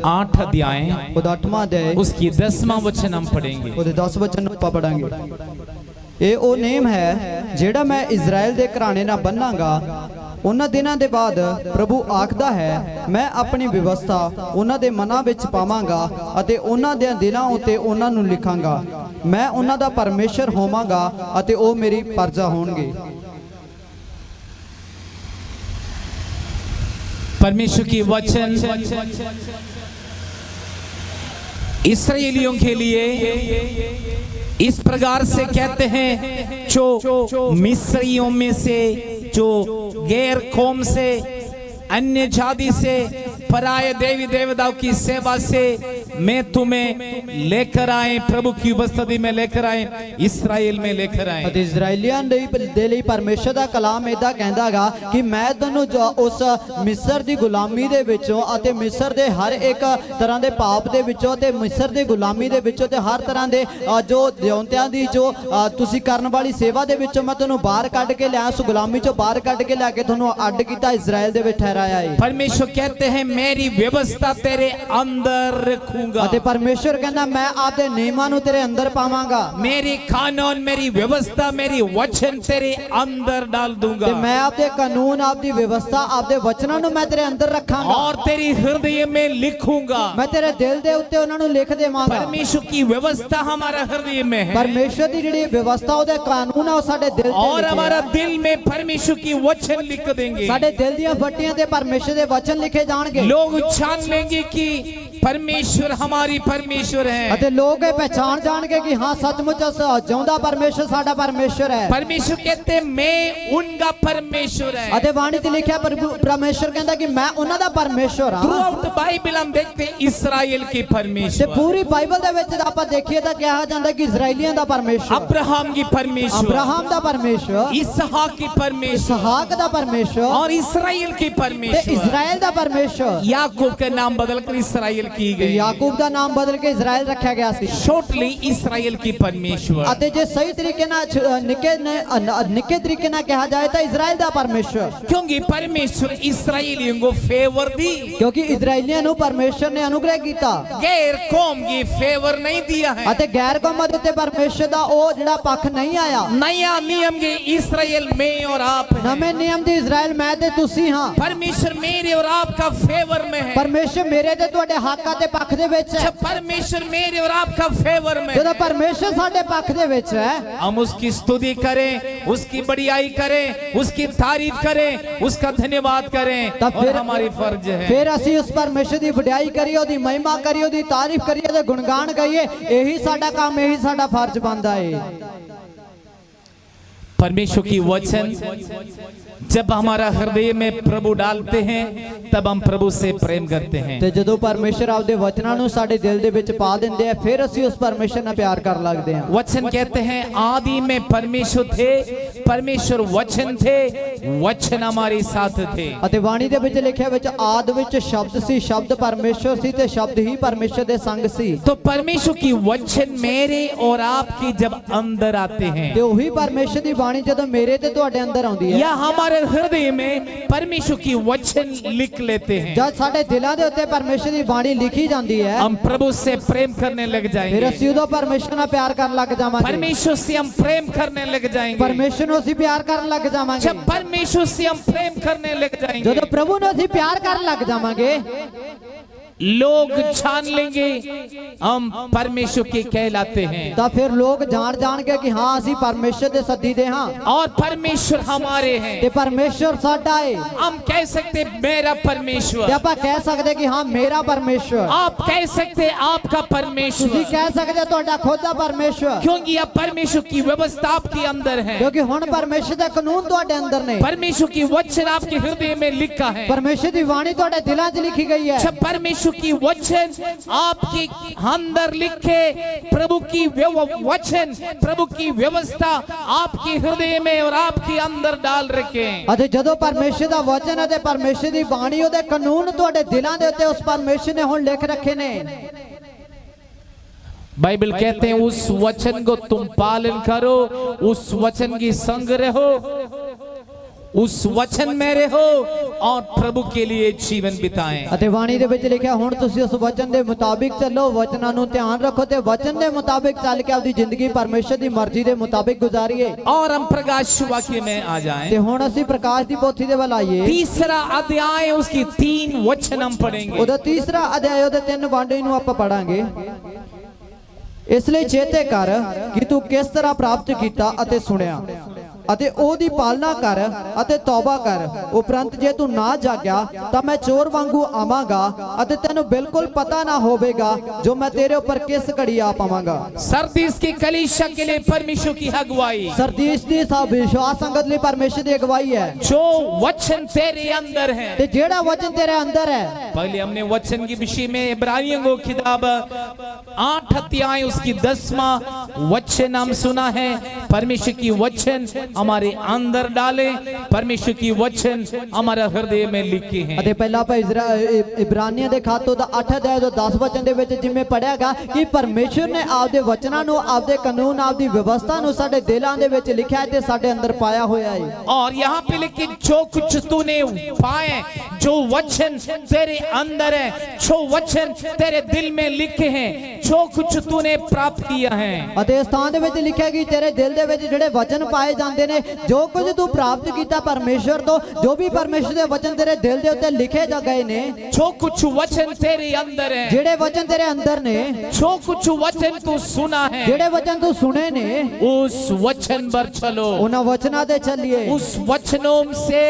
8 अध्याय ਉਹਦਾ 8ਵਾਂ ਅਧਿਆਇ उसकी 10वां वचन हम पढ़ेंगे। ਉਹਦੇ 10 ਵਚਨ ਆਪਾਂ ਪੜਾਂਗੇ। ਇਹ ਉਹ ਨੇਮ ਹੈ ਜਿਹੜਾ ਮੈਂ ਇਜ਼ਰਾइल ਦੇ ਘਰਾਣੇ ਨਾਲ ਬੰਨਾਂਗਾ ਉਹਨਾਂ ਦਿਨਾਂ ਦੇ ਬਾਅਦ। ਪ੍ਰਭੂ ਆਖਦਾ ਹੈ ਮੈਂ ਆਪਣੀ ਵਿਵਸਥਾ ਉਹਨਾਂ ਦੇ ਮਨਾਂ ਵਿੱਚ ਪਾਵਾਂਗਾ ਅਤੇ ਉਹਨਾਂ ਦੇ ਦਿਲਾਂ ਉੱਤੇ ਉਹਨਾਂ ਨੂੰ ਲਿਖਾਂਗਾ। ਮੈਂ ਉਹਨਾਂ ਦਾ ਪਰਮੇਸ਼ਰ ਹੋਵਾਂਗਾ ਅਤੇ ਉਹ ਮੇਰੀ ਪ੍ਰਜਾ ਹੋਣਗੇ। परमेश्वर की वचन इस्राएलियों के लिए इस प्रकार से कहते हैं, जो मिस्रियों में से, जो गैर कौम से, अन्य जाति से, पराये देवी देवताओं की सेवा से मैं तुम्हें लेकर आए, प्रभु की उपस्थिति में लेकर आए, इस्राएल में लेकर आए। इजराइलियां दे ਲਈ ਪਰਮੇਸ਼ਰ ਦਾ ਕਲਾਮ ਇਦਾਂ ਕਹਿੰਦਾਗਾ ਕਿ ਮੈਂ ਤੁਹਾਨੂੰ ਉਸ ਮਿਸਰ ਦੀ ਗੁਲਾਮੀ ਦੇ ਵਿੱਚੋਂ ਅਤੇ ਮਿਸਰ ਦੇ ਹਰ ਇੱਕ ਤਰ੍ਹਾਂ ਦੇ ਪਾਪ ਦੇ ਵਿੱਚੋਂ ਤੇ ਮਿਸਰ ਦੀ ਗੁਲਾਮੀ ਦੇ ਵਿੱਚੋਂ ਤੇ ਹਰ ਤਰ੍ਹਾਂ ਦੇ ਜੋ ਦਿਉਂਤਿਆਂ ਦੀ ਜੋ ਤੁਸੀਂ ਕਰਨ ਵਾਲੀ ਸੇਵਾ ਦੇ ਵਿੱਚੋਂ ਮੈਂ ਤੁਹਾਨੂੰ ਬਾਹਰ ਕੱਢ ਕੇ ਲਿਆ, ਉਸ ਗੁਲਾਮੀ ਚੋਂ ਬਾਹਰ ਕੱਢ ਕੇ ਲਿਆ ਕੇ ਤੁਹਾਨੂੰ ਅੱਡ ਕੀਤਾ, ਇਜ਼ਰਾइल ਦੇ ਵਿੱਚ ਠਹਿਰਾਇਆ ਹੈ। परमेश्वर कहते हैं मेरी व्यवस्था तेरे अंदर रखूंगा। ਅਤੇ ਪਰਮੇਸ਼ਰ ਕਹਿੰਦਾ ਮੈਂ ਆਪਦੇ ਨਿਯਮਾਂ ਨੂੰ ਤੇਰੇ ਅੰਦਰ ਪਾਵਾਂਗਾ। मेरी कानून, मेरी व्यवस्था, मेरी वचन तेरे अंदर डाल दूंगा। ਤੇ ਮੈਂ ਆਪਦੇ ਕਾਨੂੰਨ, ਆਪਦੀ ਵਿਵਸਥਾ, ਆਪਦੇ ਵਚਨਾਂ ਨੂੰ ਮੈਂ ਤੇਰੇ ਅੰਦਰ ਰੱਖਾਂਗਾ और तेरी हृदय में लिखूंगा। ਮੈਂ ਤੇਰੇ ਦਿਲ ਦੇ ਉੱਤੇ ਉਹਨਾਂ ਨੂੰ ਲਿਖ ਦੇਵਾਂਗਾ। परमेश्वर की व्यवस्था हमारा हृदय में है ਪਰਮੇਸ਼ਰ ਦੀ ਜਿਹੜੀ ਵਿਵਸਥਾ ਉਹਦੇ ਕਾਨੂੰਨ ਆ ਉਹ ਸਾਡੇ ਦਿਲ ਤੇ और हमारा दिल में परमेश्वर की वचन लिख देंगे। ਸਾਡੇ ਦਿਲ ਦੀਆਂ ਫੱਟੀਆਂ ਤੇ ਪਰਮੇਸ਼ਰ ਦੇ ਵਚਨ ਲਿਖੇ ਜਾਣਗੇ। लोग जान लेंगे कि परमेश्वर हमारी परमेश्वर है। ਅਤੇ ਲੋਕ ਇਹ ਪਹਿਚਾਨ ਜਾਣਗੇ ਕਿ ਹਾਂ ਸੱਚਮੁੱਚ ਜਿਉਂਦਾ ਪਰਮੇਸ਼ਰ ਸਾਡਾ ਪਰਮੇਸ਼ਰ ਹੈ। परमेश्वर कहते मैं उनका परमेश्वर है। ਅਤੇ ਬਾਣੀ ਤੇ ਲਿਖਿਆ ਪਰਮੇਸ਼ਰ ਕਹਿੰਦਾ ਕਿ ਮੈਂ ਉਹਨਾਂ ਦਾ ਪਰਮੇਸ਼ਰ ਹਾਂ। थ्रू आउट द बाइबल हम देखते हैं इस्राएल के ਤੇ परमेश्वर, ਪੂਰੀ ਬਾਈਬਲ ਦੇ ਵਿੱਚ ਆਪਾਂ ਦੇਖੀਏ ਤਾਂ ਕਿਹਾ ਜਾਂਦਾ ਕਿ ਇਜ਼ਰਾਈਲੀਆਂ ਦਾ ਪਰਮੇਸ਼ਰ, अब्राहम की परमेश्वर, ਅਬਰਾਹਮ ਦਾ ਪਰਮੇਸ਼ਰ, इसहाक की परमेश्वर इसहाक ਦਾ परेमेश्वर और इस्राएल की ते परमेश्वर। इजराइल दा परमेश्वर। याकूब का नाम बदलकर इस्राएल की गई। याकूब दा नाम बदल के इजराइल रखा गया सी। शॉर्टली इस्राएल की परमेश्वर। अते जे सही तरीके ना निके तरीके ना कहा जाए तो इजराइल दा परमेश्वर, क्योंकि परमेश्वर इस्राएलियों को फेवर दी, क्योंकि इजराइलियों नु परमेश्वर ने अनुग्रह कीता, गैर कौम की फेवर नहीं दिया है। अते गैर कौमां दे उत्ते परमेश्वर दा ओ जिहड़ा पक्ष नहीं आया। नया नियम के इस्राएल में और आप हैं। नवे नियम दी इजराइल मैं ते तुसी हां। परमेश्वर मेरे और आपका फेवर में है। परमेश्वर मेरे ते तुहाडे हक ते पक्ष दे विच है। परमेश्वर मेरे और आपका फेवर में, जदों परमेश्वर साडे पक्ष दे विच है, हम उसकी स्तुति करें, उसकी बड़ाई करें, उसकी तारीफ करें, उसका धन्यवाद करें, और हमारी फर्ज है। फिर असी उस परमेश्वर की वड्याई करिए, ओदी महिमा करिए, ओदी तारीफ करिए ते गुणगान गाइए। यही साडा काम, यही साडा फर्ज बनदा है। परमेश्वर की वचन जब हमारा हृदय में प्रभु डालते हैं तब हम प्रभु से प्रेम करते हैं। ते जदों परमेश्वर आपदे वचनां नूं साडे दिल दे विच पा दिंदे आ, फिर असी उस परमेश्वर नाल प्यार कर लगदे हां। वचन कहते हैं आदि में परमेश्वर थे, परमेश्वर वचन थे, वचन हमारे साथ थे। अते वाणी दे विच लिखिया विच आदि विच शब्द सी, शब्द परमेश्वर सी ते शब्द ही परमेश्वर दे संग सी। तो परमेश्वर की वचन मेरे और आपकी जब अंदर आते हैं, ते ओही परमेश्वर दी वाणी जदों मेरे ते तुहाडे अंदर आउंदी है, या हमारे हृदय में परमेश्वर की वचन लिख लेते हैं, जद साडे दिलां दे उत्ते परमेश्वर दी वाणी लिखी जांदी है, हम प्रभु से प्रेम करने लग जाएंगे। फिर असी उदों परमेश्वर नाल प्यार करन लग जावांगे। परमेश्वर से हम प्रेम करने लग जाएंगे। परमेश्वर नूं असी प्यार करन लग जावांगे। जब परमेश्वर से हम प्रेम करने लग जाएंगे, जदों प्रभु नूं असी प्यार करन लग जावांगे, लोग जान लेंगे हम परमेश्वर के कहलाते हैं। तो फिर लोग जान जान के कि हाँ असी परमेश्वर दे सदी दे हाँ, और परमेश्वर हमारे हैं। ते परमेश्वर साडा है। हम कह सकते मेरा परमेश्वर, ते आपां कह सकदे कि हाँ मेरा परमेश्वर। आप कह सकते आपका परमेश्वर, तुसीं कह सकदे तुहाडा खुद दा परमेश्वर, क्योंकि अब परमेश्वर की व्यवस्था आपके अंदर है, क्योंकि हुण परमेश्वर दा कानून तुहाडे अंदर ने। परमेश्वर की वचन आपके हृदय में लिखा है, परमेश्वर दी वाणी तुहाडे दिलां च लिखी गई है। जब परमेश्वर की वचन आपके अंदर लिखे, प्रभु की वचन, प्रभु की व्यवस्था आपके हृदय में और आपके अंदर डाल रखे। अते जदों परमेश्वर दा वचन अते परमेश्वर दी वाणी ओदे कानून तुहाडे दिलां दे उत्ते उस परमेश्वर ने हुण लिख रखे ने। बाइबल कहते हैं उस वचन को तुम पालन करो, उस वचन की संग रहो, उस वचन में रहो और प्रभु के लिए जीवन बिताएं। ਅਤੇ ਬਾਣੀ ਦੇ ਵਿੱਚ ਲਿਖਿਆ ਹੁਣ ਤੁਸੀਂ ਉਸ ਵਚਨ ਦੇ ਮੁਤਾਬਿਕ ਚੱਲੋ, ਵਚਨਾਂ ਨੂੰ ਧਿਆਨ ਰੱਖੋ ਤੇ ਵਚਨ ਦੇ ਮੁਤਾਬਿਕ ਚੱਲ ਕੇ ਆਪਣੀ ਜ਼ਿੰਦਗੀ ਪਰਮੇਸ਼ਰ ਦੀ ਮਰਜ਼ੀ ਦੇ ਮੁਤਾਬਿਕ ਗੁਜ਼ਾਰੀਏ। और हम प्रकाश वाक्य में आ जाएं। ਤੇ ਹੁਣ ਅਸੀਂ ਪ੍ਰਕਾਸ਼ ਦੀ ਪੋਥੀ ਦੇ ਵੱਲ ਆਈਏ। तीसरा अध्याय उसकी 3 वचन हम पढ़ेंगे। ਉਹਦਾ ਤੀਸਰਾ ਅਧਿਆਇ ਉਹਦੇ 3 ਬਾਣੀ ਨੂੰ ਆਪਾਂ ਪੜਾਂਗੇ। ਇਸ ਲਈ ਚੇਤੇ ਕਰ ਕਿ ਤੂੰ ਕਿਸ ਤਰ੍ਹਾਂ ਪ੍ਰਾਪਤ ਕੀਤਾ ਅਤੇ ਸੁਣਿਆ ਅਤੇ ਉਹਦੀ ਪਾਲਣਾ ਕਰ ਅਤੇ ਤੌਬਾ ਕਰ। ਉਪਰੰਤ ਜੇ ਤੂੰ ਨਾ ਜਾਗਿਆ ਤਾਂ ਮੈਂ ਚੋਰ ਵਾਂਗੂ ਆਵਾਂਗਾ ਅਤੇ ਤੈਨੂੰ ਬਿਲਕੁਲ ਪਤਾ ਨਾ ਹੋਵੇਗਾ ਜੋ ਮੈਂ ਤੇਰੇ ਉੱਪਰ ਕਿਸ ਘੜੀ ਆ ਪਾਵਾਂਗਾ। सरदीस की कलीसिया के लिए परमेश्वर की अगुवाई, ਸਰਦੀਸ ਦੀ ਸਭ ਵਿਸ਼ਵਾਸ ਸੰਗਤ ਲਈ ਪਰਮੇਸ਼ਰ ਦੀ ਅਗਵਾਈ ਹੈ। जो वचन तेरे अंदर है। ਤੇ ਜਿਹੜਾ ਵਚਨ ਤੇਰੇ ਅੰਦਰ ਹੈ। पहले हमने वचन के विषय में इब्रानियों को किताब 8 अध्याय उसकी 10वां वचन हम सुना है। परमेश्वर की वचन हमारे अंदर डाले, परमेश्वर की वचन हमारे हृदय में लिखे हैं। ਅਤੇ ਪਹਿਲਾਂ ਆਪਾਂ ਇਬਰਾਨੀਆਂ ਦੇ ਖਾਤੇ ਦਾ 8 ਅਧਿਆਇ ਦਾ 10 ਵਚਨ ਦੇ ਵਿੱਚ ਜਿਵੇਂ ਪੜਿਆਗਾ ਕਿ ਪਰਮੇਸ਼ਰ ਨੇ ਆਪਦੇ ਵਚਨਾਂ ਨੂੰ, ਆਪਦੇ ਕਾਨੂੰਨ, ਆਪਦੀ ਵਿਵਸਥਾ ਨੂੰ ਸਾਡੇ ਦਿਲਾਂ ਦੇ ਵਿੱਚ ਲਿਖਿਆ ਹੈ ਤੇ ਸਾਡੇ ਅੰਦਰ ਪਾਇਆ ਹੋਇਆ ਹੈ। और यहाँ पे लिखे जो कुछ तूने पाए, जो वचन तेरे अंदर है, जो वचन तेरे दिल में लिखे हैं, जो कुछ तूने प्राप्त किया है। ਅਤੇ ਇਸ ਥਾਂ ਦੇ ਵਿੱਚ ਲਿਖਿਆ ਕਿ ਤੇਰੇ ਦਿਲ ਦੇ ਵਿੱਚ ਜਿਹੜੇ ਵਚਨ ਪਾਏ ਜਾਂਦੇ ਨੇ, ਜੋ ਕੁਝ ਤੂੰ ਪ੍ਰਾਪਤ ਕੀਤਾ ਪਰਮੇਸ਼ਰ ਤੋਂ, ਜੋ ਵੀ ਪਰਮੇਸ਼ਰ ਦੇ ਵਚਨ ਤੇਰੇ ਦਿਲ ਦੇ ਉੱਤੇ ਲਿਖੇ ਜਾ ਗਏ ਨੇ, जो कुछ वचन तेरे अंदर है, ਜਿਹੜੇ ਵਚਨ ਤੇਰੇ ਅੰਦਰ ਨੇ, जो कुछ वचन तू सुना है, ਜਿਹੜੇ ਵਚਨ ਤੂੰ ਸੁਣੇ ਨੇ, उस वचन पर चलो, ਉਹਨਾਂ ਵਚਨਾਂ ਤੇ ਚੱਲੀਏ, उस वचनों से